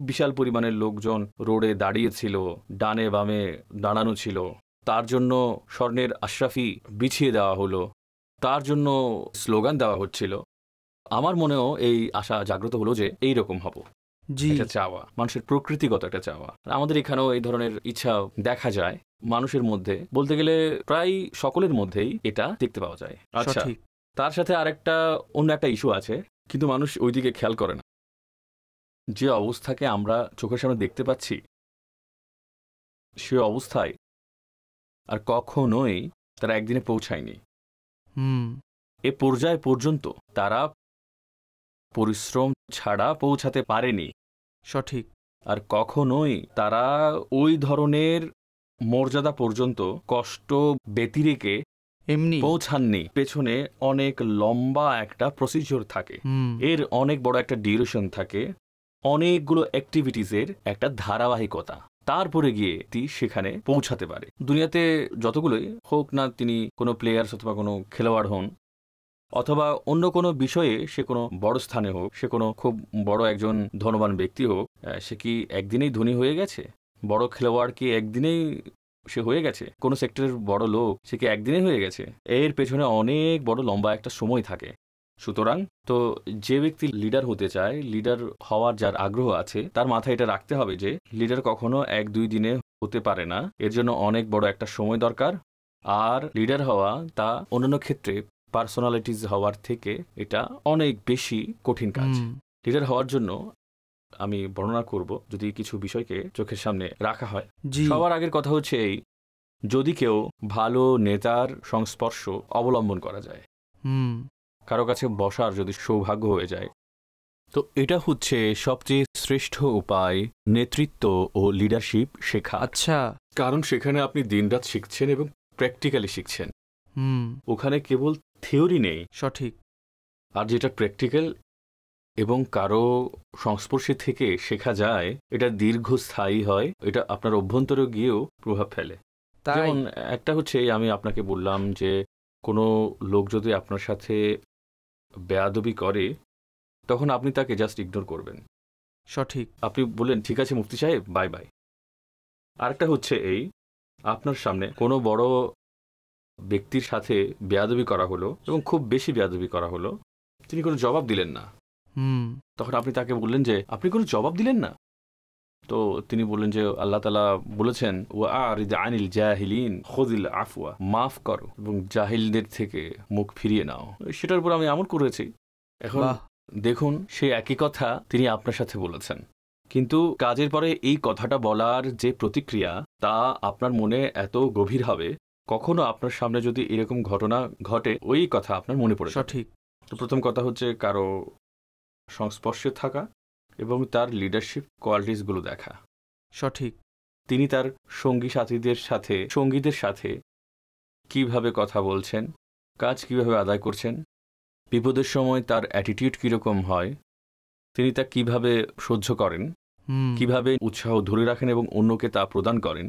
S3: বিশাল পরিমাণের লোকজন রোডে দাঁড়িয়েছিল, ডানে বামে দাঁড়ানো ছিল, তার জন্য স্বর্ণের আশরাফি বিছিয়ে দেওয়া হলো, তার জন্য স্লোগান দেওয়া হচ্ছিল। আমার মনেও এই আশা জাগ্রত হলো যে এই রকম হব। এটা চাওয়া, মানুষের প্রকৃতিগত একটা চাওয়া। আমাদের এখানেও এই ধরনের ইচ্ছা দেখা যায় মানুষের মধ্যে, বলতে গেলে প্রায় সকলের মধ্যেই এটা দেখতে পাওয়া যায়। আচ্ছা, তার সাথে আরেকটা অন্য একটা ইস্যু আছে, কিন্তু মানুষ ওইদিকে খেয়াল করে না। যে অবস্থাকে আমরা চোখের সামনে দেখতে পাচ্ছি, সে অবস্থায় আর কখনোই তারা একদিনে পৌঁছায়নি। এ পর্যায় পর্যন্ত তারা পরিশ্রম ছাড়া পৌঁছাতে পারেনি।
S2: সঠিক।
S3: আর কখনোই তারা ওই ধরনের মর্যাদা পর্যন্ত কষ্ট ব্যতিরেকে
S2: এমনি
S3: পৌঁছাননি। পেছনে অনেক লম্বা একটা প্রসিডিওর থাকে, এর অনেক বড় একটা ডিউরেশন থাকে, অনেকগুলো অ্যাক্টিভিটিসের একটা ধারাবাহিকতা, তারপরে গিয়ে তিনি সেখানে পৌঁছাতে পারে। দুনিয়াতে যতগুলোই হোক না তিনি কোনো প্লেয়ার্স অথবা কোনো খেলোয়াড় হন, অথবা অন্য কোনো বিষয়ে সে কোনো বড় স্থানে হোক, সে কোনো খুব বড় একজন ধনবান ব্যক্তি হোক, সে কি একদিনেই ধনী হয়ে গেছে? বড় খেলোয়াড় কি একদিনেই সে হয়ে গেছে? কোনো সেক্টরের বড় লোক সে কি একদিনেই হয়ে গেছে? এর পেছনে অনেক বড় লম্বা একটা সময় থাকে। সুতরাং তো যে ব্যক্তি লিডার হতে চায়, লিডার হওয়ার যার আগ্রহ আছে, তার মাথায় এটা রাখতে হবে যে লিডার কখনো 1-2 দিনে হতে পারে না, এর জন্য অনেক বড় একটা সময় দরকার। আর লিডার হওয়া তা অন্যান্য ক্ষেত্রে পার্সোনালিটিস হওয়ার থেকে এটা অনেক বেশি কঠিন কাজ। লিডার হওয়ার জন্য আমি বর্ণনা করব, যদি কিছু বিষয়কে চোখের সামনে রাখা হয়। সবার আগের কথা হচ্ছে এই, যদি কেউ ভালো নেতার সংস্পর্শ অবলম্বন করা যায়, কারো কাছে বসার যদি সৌভাগ্য হয়ে যায়, তো এটা হচ্ছে সবচেয়ে শ্রেষ্ঠ উপায় নেতৃত্ব ও লিডারশিপ শেখা।
S2: আচ্ছা,
S3: কারণ সেখানে আপনি দিনরাত শিখছেন এবং প্র্যাকটিক্যালি শিখছেন। ওখানে কেবল থিওরি নেই।
S2: সঠিক।
S3: আর যেটা প্র্যাকটিক্যাল এবং কারো সংস্পর্শে থেকে শেখা যায়, এটা দীর্ঘস্থায়ী হয়, এটা আপনার অভ্যন্তরে গিয়েও প্রভাব ফেলে।
S2: তাই
S3: যেমন একটা হচ্ছে আমি আপনাকে বললাম যে কোনো লোক যদি আপনার সাথে বেয়াদবি করে তখন আপনি তাকে জাস্ট ইগনোর করবেন।
S2: সঠিক।
S3: আপনি বললেন ঠিক আছে মুফতি সাহেব, বাই বাই। আরেকটা হচ্ছে এই, আপনার সামনে কোনো বড় ব্যক্তির সাথে বেয়াদবি করা হলো এবং খুব বেশি বেয়াদবি করা হলো, তিনি কোনো জবাব দিলেন না। তখন আপনি তাকে বললেন যে আপনি কোনো জবাব দিলেন না, তো তিনি বললেন যে আল্লাহ তাআলা বলেছেন ওয়ারিদ আনিল জাহিলিন খুযিল আফওয়া, মাফ করো এবং জাহিলদের থেকে মুখ ফিরিয়ে নাও। সেটার উপর আমি আমল করেছি। এখন দেখুন সেই একই কথা তিনি আপনার সাথে বলেছেন, কিন্তু কাজের পরে এই কথাটা বলার যে প্রতিক্রিয়া তা আপনার মনে এত গভীর হবে, কখনো আপনার সামনে যদি এরকম ঘটনা ঘটে ওই কথা আপনার মনে পড়ে।
S2: সঠিক।
S3: তো প্রথম কথা হচ্ছে কারো সংস্পর্শে থাকা এবং তার লিডারশিপ কোয়ালিটিসগুলো দেখা।
S2: সঠিক।
S3: তিনি তার সঙ্গীদের সাথে কিভাবে কথা বলছেন, কাজ কিভাবে আদায় করছেন, বিপদের সময় তার অ্যাটিটিউড কীরকম হয়, তিনি তা কিভাবে সহ্য করেন, কিভাবে উৎসাহ ধরে রাখেন এবং অন্যকে তা প্রদান করেন।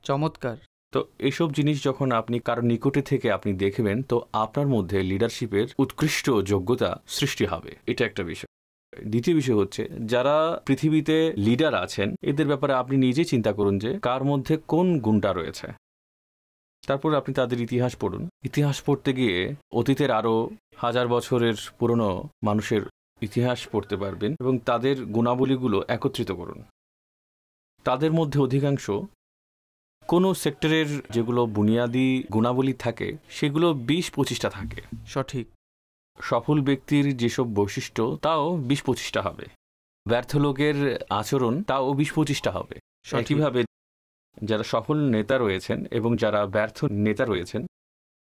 S2: চমৎকার।
S3: তো এইসব জিনিস যখন আপনি কারো নিকটে থেকে আপনি দেখবেন তো আপনার মধ্যে লিডারশিপের উৎকৃষ্ট যোগ্যতা সৃষ্টি হবে। এটা একটা বিষয়। দ্বিতীয় বিষয় হচ্ছে যারা পৃথিবীতে লিডার আছেন এদের ব্যাপারে আপনি নিজে চিন্তা করুন যে কার মধ্যে কোন গুণটা রয়েছে। তারপর আপনি তাদের ইতিহাস পড়ুন। ইতিহাস পড়তে গিয়ে অতীতের আরও 1000 বছরের পুরনো মানুষের ইতিহাস পড়তে পারবেন এবং তাদের গুণাবলীগুলো একত্রিত করুন। তাদের মধ্যে অধিকাংশ কোনো সেক্টরের যেগুলো বুনিয়াদী গুণাবলী থাকে সেগুলো 20-25টা থাকে।
S2: সঠিক।
S3: সফল ব্যক্তির যেসব বৈশিষ্ট্য তাও 20-25টা হবে। ব্যর্থ লোকের আচরণ তাও 20-25টা হবে। একইভাবে যারা সফল নেতা রয়েছেন এবং যারা ব্যর্থ নেতা রয়েছেন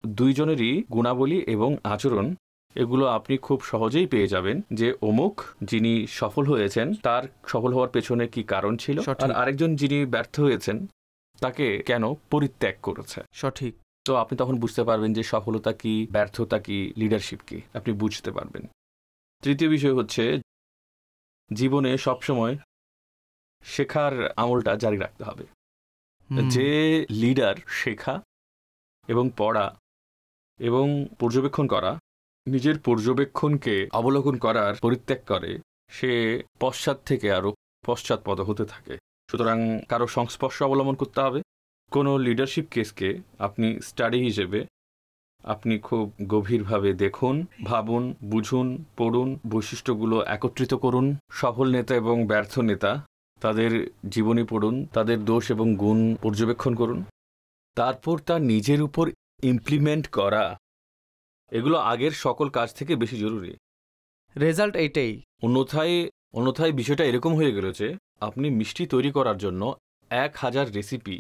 S3: দুইজনেরই গুণাবলী এবং আচরণ এগুলো আপনি খুব সহজেই পেয়ে যাবেন যে অমুক যিনি সফল হয়েছেন তার সফল হওয়ার পেছনে কি কারণ ছিল, আর আরেকজন যিনি ব্যর্থ হয়েছেন তাকে কেন পরিত্যাগ করেছে।
S2: সঠিক।
S3: তো আপনি তখন বুঝতে পারবেন যে সফলতা কি, ব্যর্থতা কি, লিডারশিপ কি, আপনি বুঝতে পারবেন। তৃতীয় বিষয় হচ্ছে জীবনে সবসময় শেখার আমলটা জারি রাখতে হবে। যে লিডার শেখা এবং পড়া এবং পর্যবেক্ষণ করা, নিজের পর্যবেক্ষণকে অবলোকন করার পরিত্যাগ করে সে পশ্চাৎ থেকে আরও পশ্চাৎপদ হতে থাকে। সুতরাং কারো সংস্পর্শ অবলম্বন করতে হবে। কোনো লিডারশিপ কেসকে আপনি স্টাডি হিসেবে আপনি খুব গভীরভাবে দেখুন, ভাবুন, বুঝুন, পড়ুন, বৈশিষ্ট্যগুলো একত্রিত করুন। সফল নেতা এবং ব্যর্থ নেতা তাদের জীবনী পড়ুন, তাদের দোষ এবং গুণ পর্যবেক্ষণ করুন, তারপর তার নিজের উপর ইমপ্লিমেন্ট করা এগুলো আগের সকল কাজ থেকে বেশি জরুরি।
S2: রেজাল্ট এইটাই।
S3: অন্যথায় বিষয়টা এরকম হয়ে গেল যে আপনি মিষ্টি তৈরি করার জন্য 1000 রেসিপি,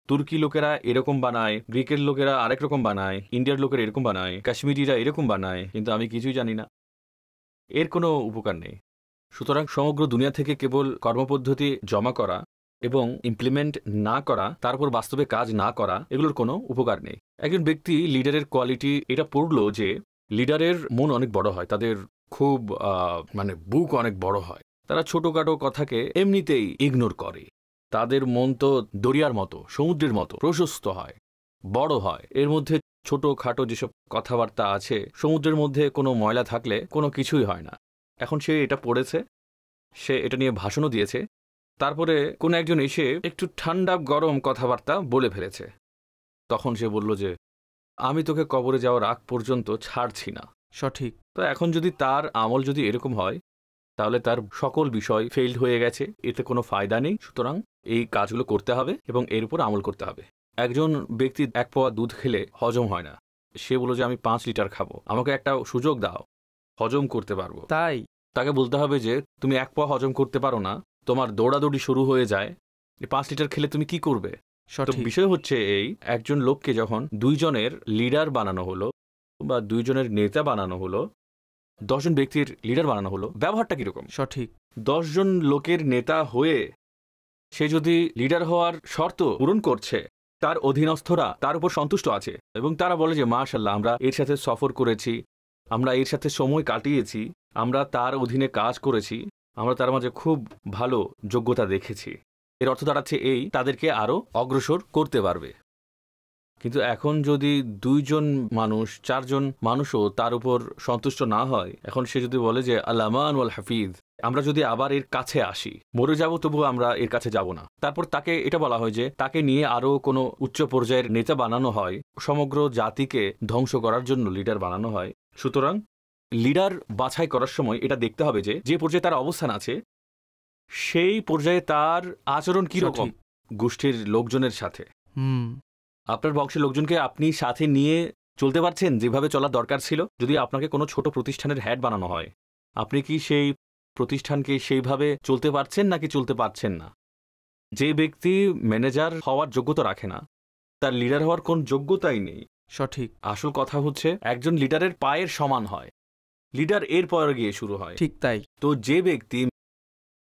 S3: তুর্কি লোকেরা এরকম বানায়, গ্রিকের লোকেরা আরেক রকম বানায়, ইন্ডিয়ার লোকেরা এরকম বানায়, কাশ্মীরিরা এরকম বানায়, কিন্তু আমি কিছুই জানি না, এর কোনো উপকার নেই। সুতরাং সমগ্র দুনিয়া থেকে কেবল কর্মপদ্ধতি জমা করা এবং ইমপ্লিমেন্ট না করা, তার উপর বাস্তবে কাজ না করা, এগুলোর কোনো উপকার নেই। একজন ব্যক্তি লিডারের কোয়ালিটি এটা পড়লো যে লিডারের মন অনেক বড় হয়, তাদের খুব বুক অনেক বড় হয়, তারা ছোটোখাটো কথাকে এমনিতেই ইগনোর করে, তাদের মন তো দরিয়ার মতো, সমুদ্রের মতো প্রশস্ত হয়, বড় হয়। এর মধ্যে ছোটোখাটো যেসব কথাবার্তা আছে, সমুদ্রের মধ্যে কোনো ময়লা থাকলে কোনো কিছুই হয় না। এখন সে এটা পড়েছে, সে এটা নিয়ে ভাষণও দিয়েছে, তারপরে কোনো একজন এসে একটু ঠান্ডা গরম কথাবার্তা বলে ফেলেছে, তখন সে বলল যে আমি তোকে কবরে যাওয়ার আগ পর্যন্ত ছাড়ছি না।
S2: সঠিক।
S3: তো এখন যদি তার আমল যদি এরকম হয় তাহলে তার সকল বিষয় ফেইল্ড হয়ে গেছে, এতে কোনো ফায়দা নেই। সুতরাং এই কাজগুলো করতে হবে এবং এর উপর আমল করতে হবে। একজন ব্যক্তি 1 পোয়া দুধ খেলে হজম হয় না, সে বলল যে আমি 5 লিটার খাবো, আমাকে একটা সুযোগ দাও, হজম করতে পারবো।
S2: তাই
S3: তাকে বলতে হবে যে তুমি 1 পোয়া হজম করতে পারো না, তোমার দৌড়াদৌড়ি শুরু হয়ে যায়, 5 লিটার খেলে তুমি কি করবে? তো বিষয় হচ্ছে এই, একজন লোককে যখন 2 জনের লিডার বানানো হলো বা 2 জনের নেতা বানানো হলো, 10 জন ব্যক্তির লিডার বানানো হলো, ব্যবহারটা কিরকম?
S2: সঠিক।
S3: 10 জন লোকের নেতা হয়ে সে যদি লিডার হওয়ার শর্ত পূরণ করছে, তার অধীনস্থরা তার উপর সন্তুষ্ট আছে এবং তারা বলে যে মাশাআল্লাহ, আমরা এর সাথে সফর করেছি, আমরা এর সাথে সময় কাটিয়েছি, আমরা তার অধীনে কাজ করেছি, আমরা তার মাঝে খুব ভালো যোগ্যতা দেখেছি, এর অর্থ দাঁড়াচ্ছে এই, তাদেরকে আরও অগ্রসর করতে পারবে। কিন্তু এখন যদি 2 জন মানুষ 4 জন মানুষও তার উপর সন্তুষ্ট না হয়, এখন সে যদি বলে যে আল আমান ওয়াল হাফিজ, আমরা যদি আবার এর কাছে আসি, মরে যাব তবুও আমরা এর কাছে যাব না, তারপর তাকে এটা বলা হয় যে তাকে নিয়ে আরও কোনো উচ্চ পর্যায়ের নেতা বানানো হয়, সমগ্র জাতিকে ধ্বংস করার জন্য লিডার বানানো হয়। সুতরাং লিডার বাছাই করার সময় এটা দেখতে হবে যে যে পর্যায়ে তার অবস্থান আছে সেই পর্যায়ে তার আচরণ কীরকম গোষ্ঠীর লোকজনের সাথে। আপনার বংশের লোকজনকে আপনি সাথে নিয়ে চলতে পারছেন যেভাবে চলার দরকার ছিল? যদি আপনাকে কোনো ছোট প্রতিষ্ঠানের হেড বানানো হয়, আপনি কি সেই প্রতিষ্ঠানকে সেইভাবে চলতে পারছেন নাকি চলতে পারছেন না? যে ব্যক্তি ম্যানেজার হওয়ার যোগ্যতা রাখে না, তার লিডার হওয়ার কোন যোগ্যতাই নেই।
S2: সঠিক।
S3: আসল কথা হচ্ছে একজন লিডারের পায়ের সমান হয়, লিডার এর পরে গিয়ে শুরু হয়।
S2: ঠিক তাই।
S3: তো যে ব্যক্তি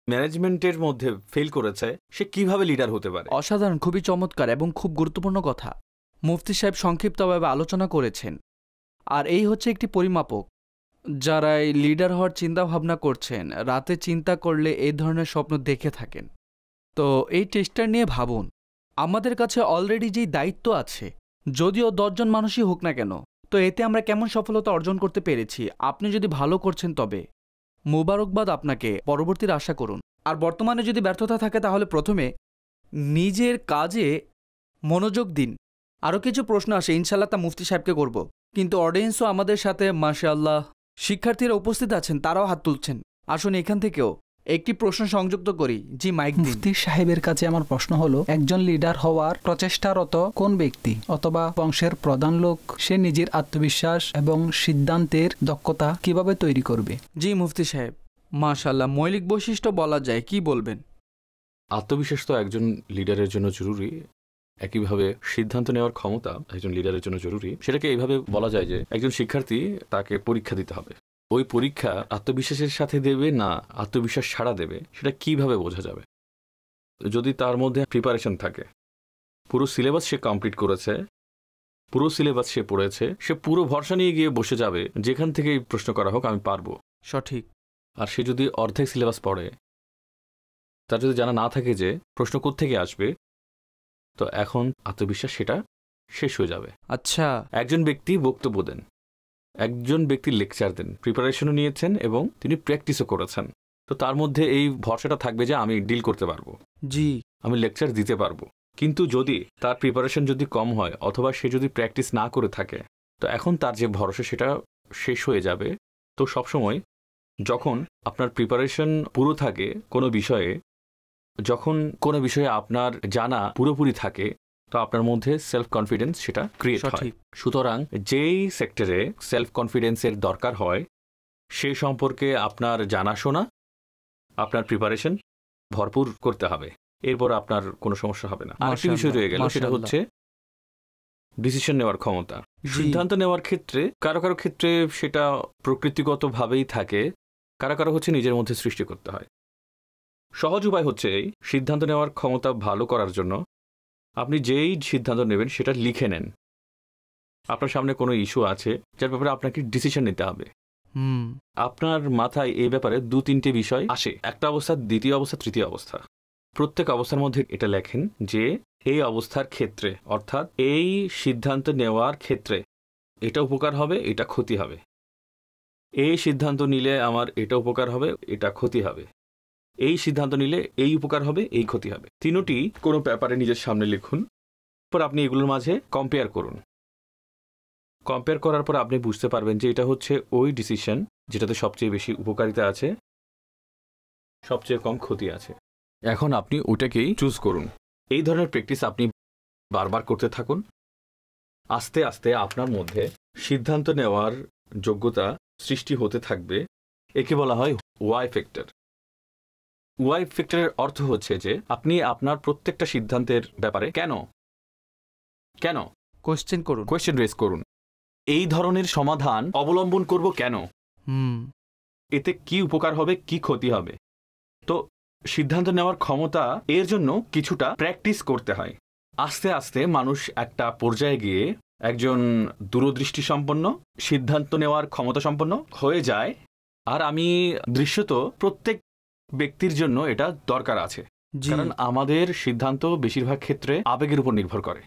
S3: ম্যানেজমেন্টের মধ্যে ফেল করেছে সে কিভাবে লিডার হতে পারে?
S2: অসাধারণ, খুবই চমৎকার এবং খুব গুরুত্বপূর্ণ কথা মুফতি সাহেব সংক্ষিপ্তভাবে আলোচনা করেছেন। আর এই হচ্ছে একটি পরিমাপক। যারা এই লিডার হওয়ার চিন্তা ভাবনা করছেন, রাতে চিন্তা করলে এই ধরনের স্বপ্ন দেখে থাকেন, তো এই টেস্টার নিয়ে ভাবুন। আমাদের কাছে অলরেডি যেই দায়িত্ব আছে, যদিও 10 জন মানুষই হোক না কেন, তো এতে আমরা কেমন সফলতা অর্জন করতে পেরেছি? আপনি যদি ভালো করছেন তবে মুবারকবাদ আপনাকে, পরবর্তীর আশা করুন। আর বর্তমানে যদি ব্যর্থতা থাকে তাহলে প্রথমে নিজের কাজে মনোযোগ দিন। আরও কিছু প্রশ্ন আসে, ইনশাল্লাহ তা মুফতি সাহেবকে করব, কিন্তু অডিয়েন্সও আমাদের সাথে মাশাআল্লাহ শিক্ষার্থীরা উপস্থিত আছেন, তারাও হাত তুলছেন। আসুন এখান থেকেও একটি প্রশ্ন সংযুক্ত করি। জি, মাইক দিন।
S4: মুফতি সাহেবের কাছে আমার প্রশ্ন হলো, একজন লিডার হওয়ার প্রচেষ্টারত কোন ব্যক্তি অথবা বংশের প্রধান লোক সে নিজের আত্মবিশ্বাস এবং সিদ্ধান্তের দক্ষতা কিভাবে তৈরি করবে?
S2: জি মুফতি সাহেব, মাশাআল্লাহ, মৌলিক বৈশিষ্ট্য বলা যায়, কি বলবেন?
S3: আত্মবিশ্বাস তো একজন লিডারের জন্য জরুরি, একইভাবে সিদ্ধান্ত নেওয়ার ক্ষমতা একজন লিডারের জন্য জরুরি। সেটাকে এইভাবে বলা যায় যে একজন শিক্ষার্থী, তাকে পরীক্ষা দিতে হবে। ওই পরীক্ষা আত্মবিশ্বাসের সাথে দেবে না আত্মবিশ্বাস ছাড়া দেবে, সেটা কিভাবে বোঝা যাবে? যদি তার মধ্যে প্রিপারেশন থাকে, পুরো সিলেবাস সে কমপ্লিট করেছে, পুরো সিলেবাস সে পড়েছে, সে পুরো ভরসা নিয়ে গিয়ে বসে যাবে যেখান থেকে প্রশ্ন করা হোক আমি পারবো।
S2: সঠিক।
S3: আর সে যদি অর্ধেক সিলেবাস পড়ে, তার যদি জানা না থাকে যে প্রশ্ন কোত্থেকে আসবে, তো এখন আত্মবিশ্বাস সেটা শেষ হয়ে যাবে।
S2: আচ্ছা,
S3: একজন ব্যক্তি বক্তব্য দেন, একজন ব্যক্তি লেকচার দেন, প্রিপারেশনও নিয়েছেন এবং তিনি প্র্যাকটিসও করেছেন, তো তার মধ্যে এই ভরসাটা থাকবে যে আমি ডিল করতে পারবো,
S2: জি
S3: আমি লেকচার দিতে পারবো। কিন্তু যদি তার প্রিপারেশন যদি কম হয় অথবা সে যদি প্র্যাকটিস না করে থাকে, তো এখন তার যে ভরসা সেটা শেষ হয়ে যাবে। তো সবসময় যখন আপনার প্রিপারেশন পুরো থাকে কোনো বিষয়ে, যখন কোনো বিষয়ে আপনার জানা পুরোপুরি থাকে, তো আপনার মধ্যে সেলফ কনফিডেন্স সেটা ক্রিয়েট হয়। সুতরাং যেই সেক্টরে সেলফ কনফিডেন্সের দরকার হয় সেই সম্পর্কে আপনার জানাশোনা, আপনার প্রিপারেশন ভরপুর করতে হবে, এরপর আপনার কোনো সমস্যা হবে না। আরেকটি বিষয় রয়ে গেল, সেটা হচ্ছে ডিসিশন নেওয়ার ক্ষমতা। সিদ্ধান্ত নেওয়ার ক্ষেত্রে কারো কারো ক্ষেত্রে সেটা প্রকৃতিগতভাবেই থাকে, কারো কারো হচ্ছে নিজের মধ্যে সৃষ্টি করতে হয়। সহজ উপায় হচ্ছে এই সিদ্ধান্ত নেওয়ার ক্ষমতা ভালো করার জন্য আপনি যেই সিদ্ধান্ত নেবেন সেটা লিখে নেন। আপনার সামনে কোনো ইস্যু আছে যার ব্যাপারে আপনাকে ডিসিশন নিতে হবে, আপনার মাথায় এই ব্যাপারে 2-3টে বিষয় আসে, একটা অবস্থা, দ্বিতীয় অবস্থা, তৃতীয় অবস্থা। প্রত্যেক অবস্থার মধ্যে এটা লেখেন যে এই অবস্থার ক্ষেত্রে, অর্থাৎ এই সিদ্ধান্ত নেওয়ার ক্ষেত্রে এটা উপকার হবে, এটা ক্ষতি হবে, এই সিদ্ধান্ত নিলে আমার এটা উপকার হবে, এটা ক্ষতি হবে, এই সিদ্ধান্ত নিলে এই উপকার হবে, এই ক্ষতি হবে। তিনটি কোনো ব্যাপারে নিজের সামনে লিখুন, পর আপনি এগুলোর মাঝে কম্পেয়ার করুন। কম্পেয়ার করার পর আপনি বুঝতে পারবেন যে এটা হচ্ছে ওই ডিসিশন যেটাতে সবচেয়ে বেশি উপকারিতা আছে, সবচেয়ে কম ক্ষতি আছে। এখন আপনি ওটাকেই চুজ করুন। এই ধরনের প্র্যাকটিস আপনি বারবার করতে থাকুন। আস্তে আস্তে আপনার মধ্যে সিদ্ধান্ত নেওয়ার যোগ্যতা সৃষ্টি হতে থাকবে। একে বলা হয় ওয়াই ফ্যাক্টর। ওয়াই ফ্যাক্টরের অর্থ হচ্ছে যে আপনি আপনার প্রত্যেকটা সিদ্ধান্তের ব্যাপারে কেন কেন কোয়েশ্চেন রেজ করুন। এই ধরনের সমাধান অবলম্বন করব কেন, এতে কি উপকার হবে, কি ক্ষতি হবে। তো সিদ্ধান্ত নেওয়ার ক্ষমতা এর জন্য কিছুটা প্র্যাকটিস করতে হয়। আস্তে আস্তে মানুষ একটা পর্যায়ে গিয়ে একজন দূরদৃষ্টি সম্পন্ন, সিদ্ধান্ত নেওয়ার ক্ষমতা সম্পন্ন হয়ে যায়। আর আমি দৃশ্যত প্রত্যেক ব্যক্তির জন্য এটা দরকার আছে। কারণ আমাদের সিদ্ধান্ত বেশিরভাগ ক্ষেত্রে আবেগের উপর নির্ভর করে,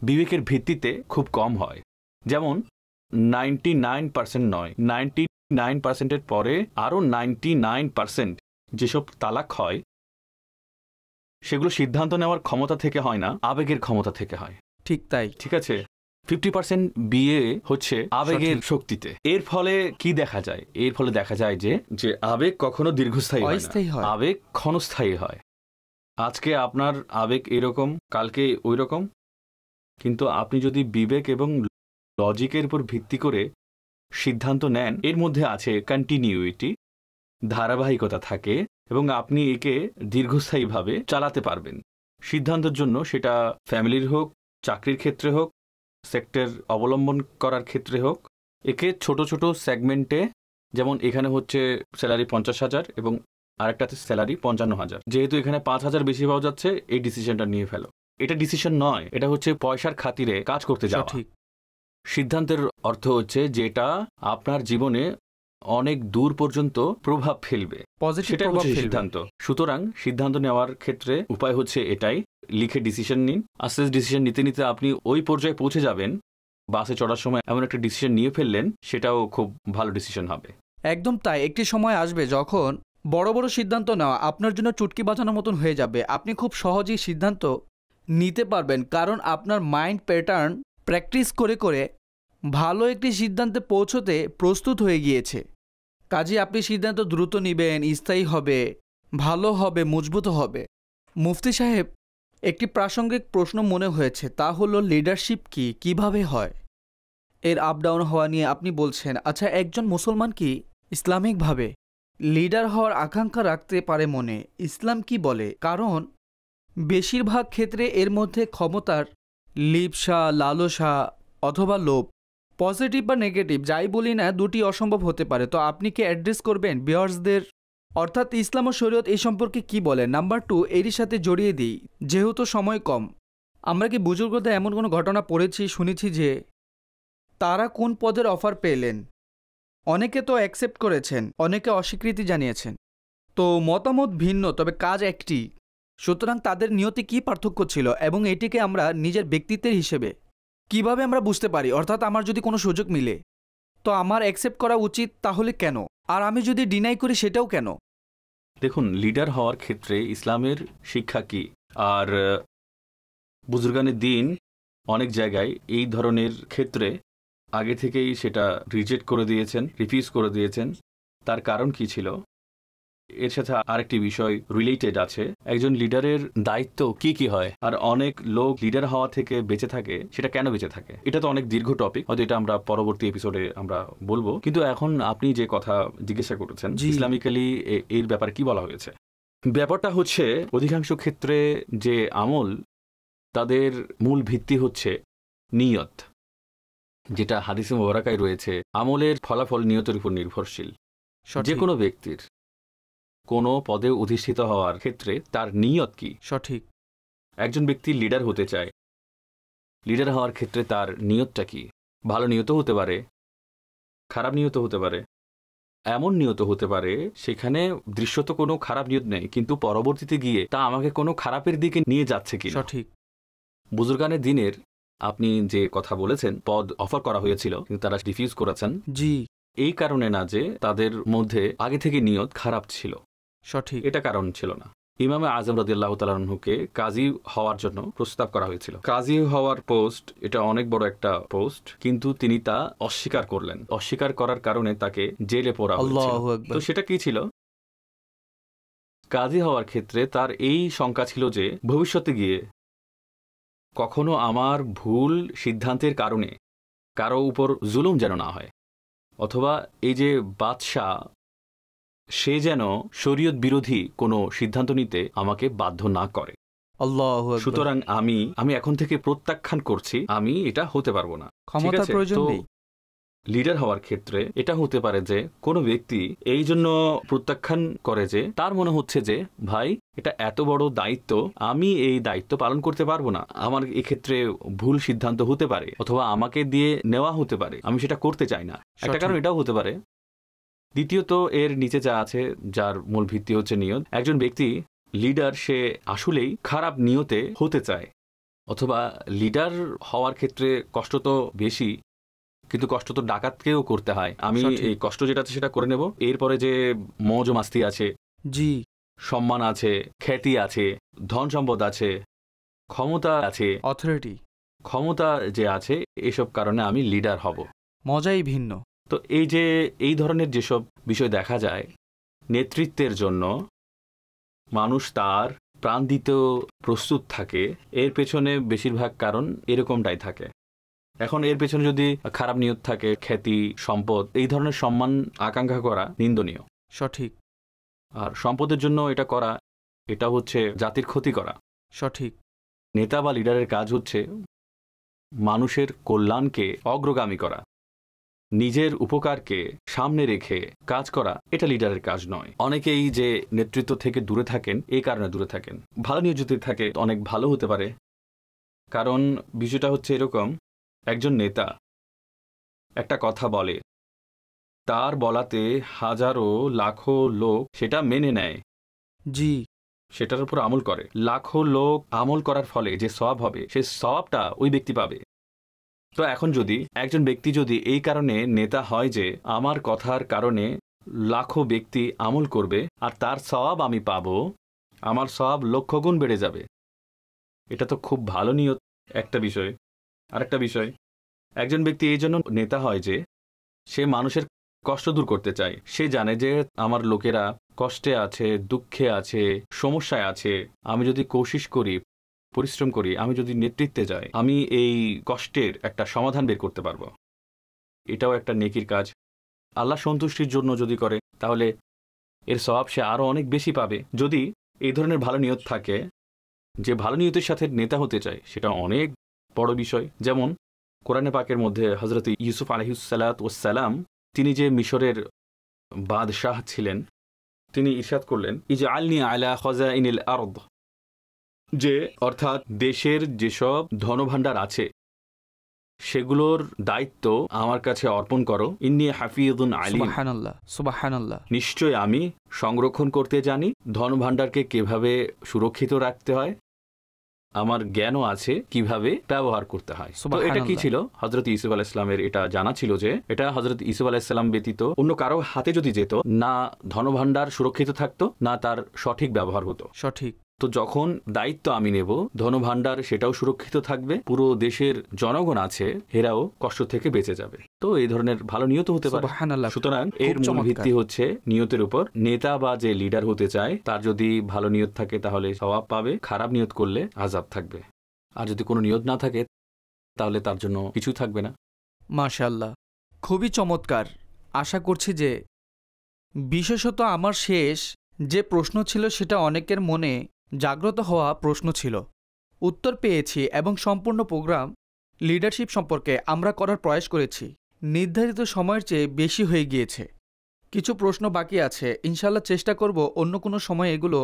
S3: বিবেকের ভিত্তিতে খুব কম হয়। যেমন 99% নয়, 99%-এর পরে আরও 99% যেসব তালাক হয় সেগুলো সিদ্ধান্ত নেওয়ার ক্ষমতা থেকে হয় না, আবেগের ক্ষমতা থেকে হয়।
S2: ঠিক তাই।
S3: ঠিক আছে, 50% বিয়ে হচ্ছে আবেগের শক্তিতে। এর ফলে কি দেখা যায়? এর ফলে দেখা যায় যে আবেগ কখনো দীর্ঘস্থায়ী হয় না, আবেগ ক্ষণস্থায়ী হয়। আজকে আপনার আবেগ এরকম, কালকে ওই রকম, কিন্তু আপনি যদি বিবেক এবং লজিকের উপর ভিত্তি করে সিদ্ধান্ত নেন, এর মধ্যে আছে কন্টিনিউইটি, ধারাবাহিকতা থাকে, এবং আপনি একে দীর্ঘস্থায়ীভাবে চালাতে পারবেন। সিদ্ধান্তের জন্য সেটা ফ্যামিলির হোক, চাকরির ক্ষেত্রে হোক, সেক্টর অবলম্বন করার ক্ষেত্রে হোক, একে ছোট ছোট সেগমেন্টে, যেমন এখানে হচ্ছে স্যালারি 50,000 এবং আরেকটাতে স্যালারি 55,000, যেহেতু এখানে 5,000 বেশি পাওয়া যাচ্ছে, এই ডিসিশনটা নিয়ে ফেলো। এটা ডিসিশন নয়, এটা হচ্ছে পয়সার খাতিরে কাজ করতে যাওয়া। ঠিক, সিদ্ধান্তের অর্থ হচ্ছে যেটা আপনার জীবনে অনেক দূর পর্যন্ত প্রভাব ফেলবে, সেটা হচ্ছে সিদ্ধান্ত। সুতরাং সিদ্ধান্ত নেওয়ার ক্ষেত্রে উপায় হচ্ছে এটাই, লিখে ডিসিশন নিন। আস্তে আস্তে ডিসিশন নিতে নিতে আপনি ওই পর্যায়ে পৌঁছে যাবেন, বাসে চড়ার সময় এমন একটা ডিসিশন নিয়ে ফেললেন, সেটাও খুব ভালো ডিসিশন হবে।
S2: একদম তাই। একটি সময় আসবে যখন বড় বড় সিদ্ধান্ত নেওয়া আপনার জন্য চুটকি বাজানোর মতন হয়ে যাবে। আপনি খুব সহজেই সিদ্ধান্ত নিতে পারবেন, কারণ আপনার মাইন্ড প্যাটার্ন প্র্যাকটিস করে করে ভালো একটি সিদ্ধান্তে পৌঁছতে প্রস্তুত হয়ে গিয়েছে। কাজে আপনি সিদ্ধান্ত দ্রুত নেবেন, স্থায়ী হবে, ভালো হবে, মজবুত হবে। মুফতি সাহেব, একটি প্রাসঙ্গিক প্রশ্ন মনে হয়েছে, তা হলো লিডারশিপ কি, কিভাবে হয়? এর আপ ডাউন হওয়া নিয়ে আপনি বলছেন। আচ্ছা, একজন মুসলমান কি ইসলামিকভাবে লিডার হওয়ার আকাঙ্ক্ষা রাখতে পারে মনে? ইসলাম কি বলে? কারণ বেশিরভাগ ক্ষেত্রে এর মধ্যে ক্ষমতার লিপ্সা, লালসা অথবা লোভ, পজিটিভ বা নেগেটিভ যাই বলি না, দুটি অসম্ভব হতে পারে। তো আপনি কি অ্যাড্রেস করবেন ভিউয়ার্সদের, অর্থাৎ ইসলাম ও শরীয়ত এই সম্পর্কে কি বলে? নাম্বার 2, এরই সাথে জড়িয়ে দিই, যেহেতু সময় কম, আমরা কি বুজুর্গদের এমন কোনো ঘটনা পড়েছি, শুনেছি যে তারা কোন পদের অফার পেলেন? অনেকে তো অ্যাকসেপ্ট করেছেন, অনেকে অস্বীকৃতি জানিয়েছেন। তো মতামত ভিন্ন, তবে কাজ একটি। সুতরাং তাদের নিয়তে কি পার্থক্য ছিল, এবং এটিকে আমরা নিজের ব্যক্তিত্বের হিসেবে কিভাবে আমরা বুঝতে পারি? অর্থাৎ আমার যদি কোনো সুযোগ মিলে তো আমার অ্যাকসেপ্ট করা উচিত, তাহলে কেন? আর আমি যদি ডিনাই করি সেটাও কেন?
S3: দেখুন, লিডার হওয়ার ক্ষেত্রে ইসলামের শিক্ষা কি, আর বুজুর্গানের দিন অনেক জায়গায় এই ধরনের ক্ষেত্রে আগে থেকেই সেটা রিজেক্ট করে দিয়েছেন, রিফিউজ করে দিয়েছেন। তার কারণ কি ছিল? এর সাথে আরেকটি বিষয় রিলেটেড আছে, একজন লিডারের দায়িত্ব কি কি হয়, আর অনেক লোক লিডার হওয়া থেকে বেঁচে থাকে, সেটা কেন বেঁচে থাকে? এটা তো অনেক দীর্ঘ টপিক, হয়তো এটা আমরা পরবর্তী এপিসোডে আমরা বলবো। কিন্তু এখন আপনি যে কথা জিজ্ঞাসা করেছেন, ইসলামিক্যালি এর ব্যাপারে কি বলা হয়েছে? ব্যাপারটা হচ্ছে অধিকাংশ ক্ষেত্রে যে আমল, তাদের মূল ভিত্তি হচ্ছে নিয়ত, যেটা হাদিসে মুবারাকায় রয়েছে, আমলের ফলাফল নিয়তের উপর নির্ভরশীল। যে কোনো ব্যক্তির কোনো পদে অধিষ্ঠিত হওয়ার ক্ষেত্রে তার নিয়ত কি?
S2: সঠিক।
S3: একজন ব্যক্তি লিডার হতে চায়, লিডার হওয়ার ক্ষেত্রে তার নিয়তটা কি? ভালো নিয়ত হতে পারে, খারাপ নিয়ত হতে পারে, এমন নিয়ত হতে পারে সেখানে দৃশ্যত কোনো খারাপ নিয়ত নেই, কিন্তু পরবর্তীতে গিয়ে তা আমাকে কোনো খারাপের দিকে নিয়ে যাচ্ছে কি?
S2: সঠিক।
S3: বুজুর্গানের দিনের আপনি যে কথা বলেছেন, পদ অফার করা হয়েছিল কিন্তু তারা রিফিউজ করেছেন,
S2: জি,
S3: এই কারণে না যে তাদের মধ্যে আগে থেকে নিয়ত খারাপ ছিল।
S2: সঠিক,
S3: এটা কারণ ছিল না। ইমামে আজম রাদিয়াল্লাহু তাআলা আনহুকে কাজী হওয়ার জন্য প্রস্তাব করা হয়েছিল। কাজী হওয়ার পোস্ট, এটা অনেক বড় একটা পোস্ট, কিন্তু তিনি তা অস্বীকার করলেন। অস্বীকার করার কারণে তাকে জেলে পোরা হয়েছিল। তো সেটা কি ছিল? কাজী হওয়ার ক্ষেত্রে তার এই শঙ্কা ছিল যে ভবিষ্যতে গিয়ে কখনো আমার ভুল সিদ্ধান্তের কারণে কারো উপর জুলুম যেন না হয়, অথবা এই যে বাদশাহ, সে যেন শরীয়ত বিরোধী কোনো সিদ্ধান্ত নিতে আমাকে বাধ্য না করে।
S2: আল্লাহু আকবার।
S3: সুতরাং আমি এখন থেকে প্রত্যাখ্যান করছি, আমি এটা হতে পারবো না।
S2: ক্ষমতার প্রয়োজন নেই।
S3: লিডার হওয়ার ক্ষেত্রে এটা হতে পারে যে কোনো ব্যক্তি এই জন্য প্রত্যাখ্যান করে যে তার মনে হচ্ছে যে ভাই, এটা এত বড় দায়িত্ব, আমি এই দায়িত্ব পালন করতে পারবো না, আমার এক্ষেত্রে ভুল সিদ্ধান্ত হতে পারে, অথবা আমাকে দিয়ে নেওয়া হতে পারে, আমি সেটা করতে চাই না। একটা কারণ এটাও হতে পারে। দ্বিতীয়ত, এর নিচে যা আছে, যার মূল ভিত্তি হচ্ছে নিয়ত। একজন ব্যক্তি লিডার সে আসলেই খারাপ নিয়তে হতে চায়, অথবা লিডার হওয়ার ক্ষেত্রে কষ্ট তো বেশি, কিন্তু কষ্ট তো ডাকাতকেও করতে হয়। আমি এই কষ্ট যেটা আছে সেটা করে নেব, এরপরে যে মজ মাস্তি আছে,
S2: জি,
S3: সম্মান আছে, খ্যাতি আছে, ধন সম্পদ আছে, ক্ষমতা আছে,
S2: অথরিটি,
S3: ক্ষমতা যে আছে, এসব কারণে আমি লিডার হব।
S2: মজাই ভিন্ন।
S3: তো এই যে এই ধরনের যেসব বিষয় দেখা যায়, নেতৃত্বের জন্য মানুষ তার প্রাণ দিতেও প্রস্তুত থাকে, এর পেছনে বেশিরভাগ কারণ এরকমটাই থাকে। এখন এর পেছনে যদি খারাপ নিয়ত থাকে, খ্যাতি, সম্পদ, এই ধরনের সম্মান আকাঙ্ক্ষা করা নিন্দনীয়।
S2: সঠিক।
S3: আর সম্পদের জন্য এটা করা, এটা হচ্ছে জাতির ক্ষতি করা।
S2: সঠিক।
S3: নেতা বা লিডারের কাজ হচ্ছে মানুষের কল্যাণকে অগ্রগামী করা, নিজের উপকারকে সামনে রেখে কাজ করা, এটা লিডারের কাজ নয়। অনেকেই যে নেতৃত্ব থেকে দূরে থাকেন, এই কারণে দূরে থাকেন। ভালো নিয়োগ যদি থাকে অনেক ভালো হতে পারে, কারণ বিষয়টা হচ্ছে এরকম, একজন নেতা একটা কথা বলে, তার বলাতে হাজারো লাখো লোক সেটা মেনে নেয়,
S2: জি,
S3: সেটার উপর আমল করে। লাখো লোক আমল করার ফলে যে সওয়াব হবে, সেই সওয়াবটা ওই ব্যক্তি পাবে। তো এখন যদি একজন ব্যক্তি যদি এই কারণে নেতা হয় যে আমার কথার কারণে লাখো ব্যক্তি আমল করবে আর তার সওয়াব আমি পাবো, আমার সওয়াব লক্ষগুণ বেড়ে যাবে, এটা তো খুব ভালো নিয়ত একটা বিষয়। আরেকটা বিষয়, একজন ব্যক্তি এই জন্য নেতা হয় যে সে মানুষের কষ্ট দূর করতে চায়। সে জানে যে আমার লোকেরা কষ্টে আছে, দুঃখে আছে, সমস্যায় আছে, আমি যদি কোশিশ করি, পরিশ্রম করি, আমি যদি নেতৃত্বে যাই, আমি এই কষ্টের একটা সমাধান বের করতে পারবো। এটাও একটা নেকির কাজ। আল্লাহ সন্তুষ্টির জন্য যদি করে, তাহলে এর সওয়াব সে আরও অনেক বেশি পাবে। যদি এই ধরনের ভালো নিয়ত থাকে, যে ভালো নিয়তের সাথে নেতা হতে চায়, সেটা অনেক বড় বিষয়। যেমন কোরআনে পাকের মধ্যে হযরত ইউসুফ আলাইহিসসালাম, তিনি যে মিশরের বাদশাহ ছিলেন, তিনি ইরশাদ করলেন, ইজআলনি আলা খাযাইনিল আরদ, যে অর্থাৎ দেশের যেসব ধনভাণ্ডার আছে সেগুলোর দায়িত্ব আমার কাছে অর্পণ করো। ইন্নী হাফিজুন আলিম,
S2: সুবহানাল্লাহ, সুবহানাল্লাহ,
S3: নিশ্চয় আমি সংরক্ষণ করতে জানি, ধনভাণ্ডারকে কিভাবে সুরক্ষিত রাখতে হয়, আমার জ্ঞানও আছে কিভাবে ব্যবহার করতে হয়। তো এটা কি ছিল? হযরত ইউসুফ আলাইহিস সালামের এটা জানা ছিল যে এটা হযরত ইউসুফ আলাইহিস সালাম ব্যতীত অন্য কারো হাতে যদি যেত, না ধনভাণ্ডার সুরক্ষিত থাকতো, না তার সঠিক ব্যবহার হতো।
S2: সঠিক।
S3: তো যখন দায়িত্ব আমি নেব, ধনভাণ্ডার সেটাও সুরক্ষিত থাকবে, পুরো দেশের জনগণ আছে এরাও কষ্ট থেকে বেঁচে যাবে। তো এই ধরনের ভালো নিয়ত হতে পারে।
S2: সুবহানাল্লাহ।
S3: সুতরাং এর মূল ভিত্তি হচ্ছে নিয়তের উপর। নেতা বা যে লিডার হতে চায়, তার যদি ভালো নিয়ত থাকে তাহলে সওয়াব পাবে, খারাপ নিয়ত করলে আযাব থাকবে। আর যদি কোনো নিয়ত না থাকে তাহলে তার জন্য কিছু থাকবে না।
S2: মাশাআল্লাহ, খুবই চমৎকার। আশা করছি যে বিশেষত আমার শেষ যে প্রশ্ন ছিল সেটা অনেকের মনে জাগ্রত হওয়া প্রশ্ন ছিল, উত্তর পেয়েছি এবং সম্পূর্ণ প্রোগ্রাম লিডারশিপ সম্পর্কে আমরা করার প্রয়াস করেছি। নির্ধারিত সময়ের চেয়ে বেশি হয়ে গিয়েছে, কিছু প্রশ্ন বাকি আছে। ইনশাআল্লাহ চেষ্টা করব অন্য কোনো সময় এগুলো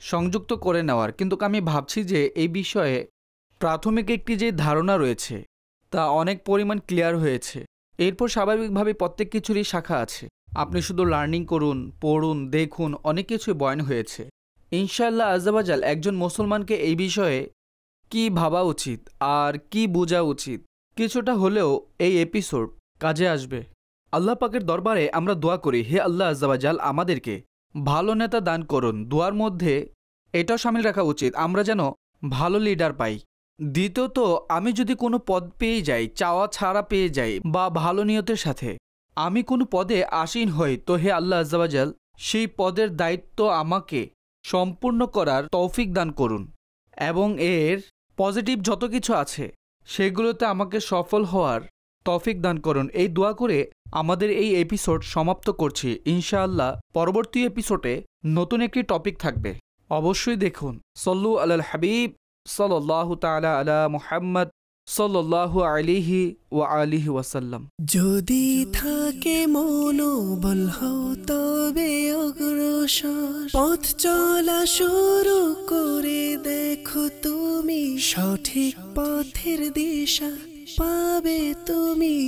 S2: সংযুক্ত করে নেওয়ার, কিন্তু আমি ভাবছি যে এই বিষয়ে প্রাথমিক একটি যে ধারণা রয়েছে তা অনেক পরিমাণ ক্লিয়ার হয়েছে। এরপর স্বাভাবিকভাবে প্রত্যেক কিছুরই শাখা আছে, আপনি শুধু লার্নিং করুন, পড়ুন, দেখুন, অনেক কিছুই বয়ান হয়েছে। ইনশাআল্লাহ আজ্জাওয়াজাল একজন মুসলমানকে এই বিষয়ে কি ভাবা উচিত আর কি বোঝা উচিত, কিছুটা হলেও এই এপিসোড কাজে আসবে। আল্লাহ পাকের দরবারে আমরা দোয়া করি, হে আল্লাহ আজ্জাওয়াজাল আমাদেরকে ভালো নেতা দান করুন। দোয়ার মধ্যে এটাও শামিল রাখা উচিত আমরা যেন ভালো লিডার পাই। দ্বিতীয়ত, আমি যদি কোনো পদ পেয়ে যাই, চাওয়া ছাড়া পেয়ে যাই, বা ভালো নিয়তের সাথে আমি কোনো পদে আসীন হই, তো হে আল্লাহ আজ্জাওয়াজাল সেই পদের দায়িত্ব আমাকে সম্পূর্ণ করার তৌফিক দান করুন এবং এর পজিটিভ যত কিছু আছে সেগুলোতে আমাকে সফল হওয়ার তৌফিক দান করুন। এই দোয়া করে আমাদের এই এপিসোড সমাপ্ত করছি। ইনশাআল্লাহ পরবর্তী এপিসোডে নতুন একটি টপিক থাকবে, অবশ্যই দেখুন। সল্লু আলাল হাবিব সাল্লাল্লাহু তাআলা আলা মুহাম্মদ সাল্লাল্লাহু আলাইহি ওয়া আলিহি ওয়াসাল্লাম।
S1: যদি থাকে মনোবল হও তবে অগ্রসর, পথ চলা শুরু করে দেখো তুমি, সঠিক পথের দিশা পাবে তুমি।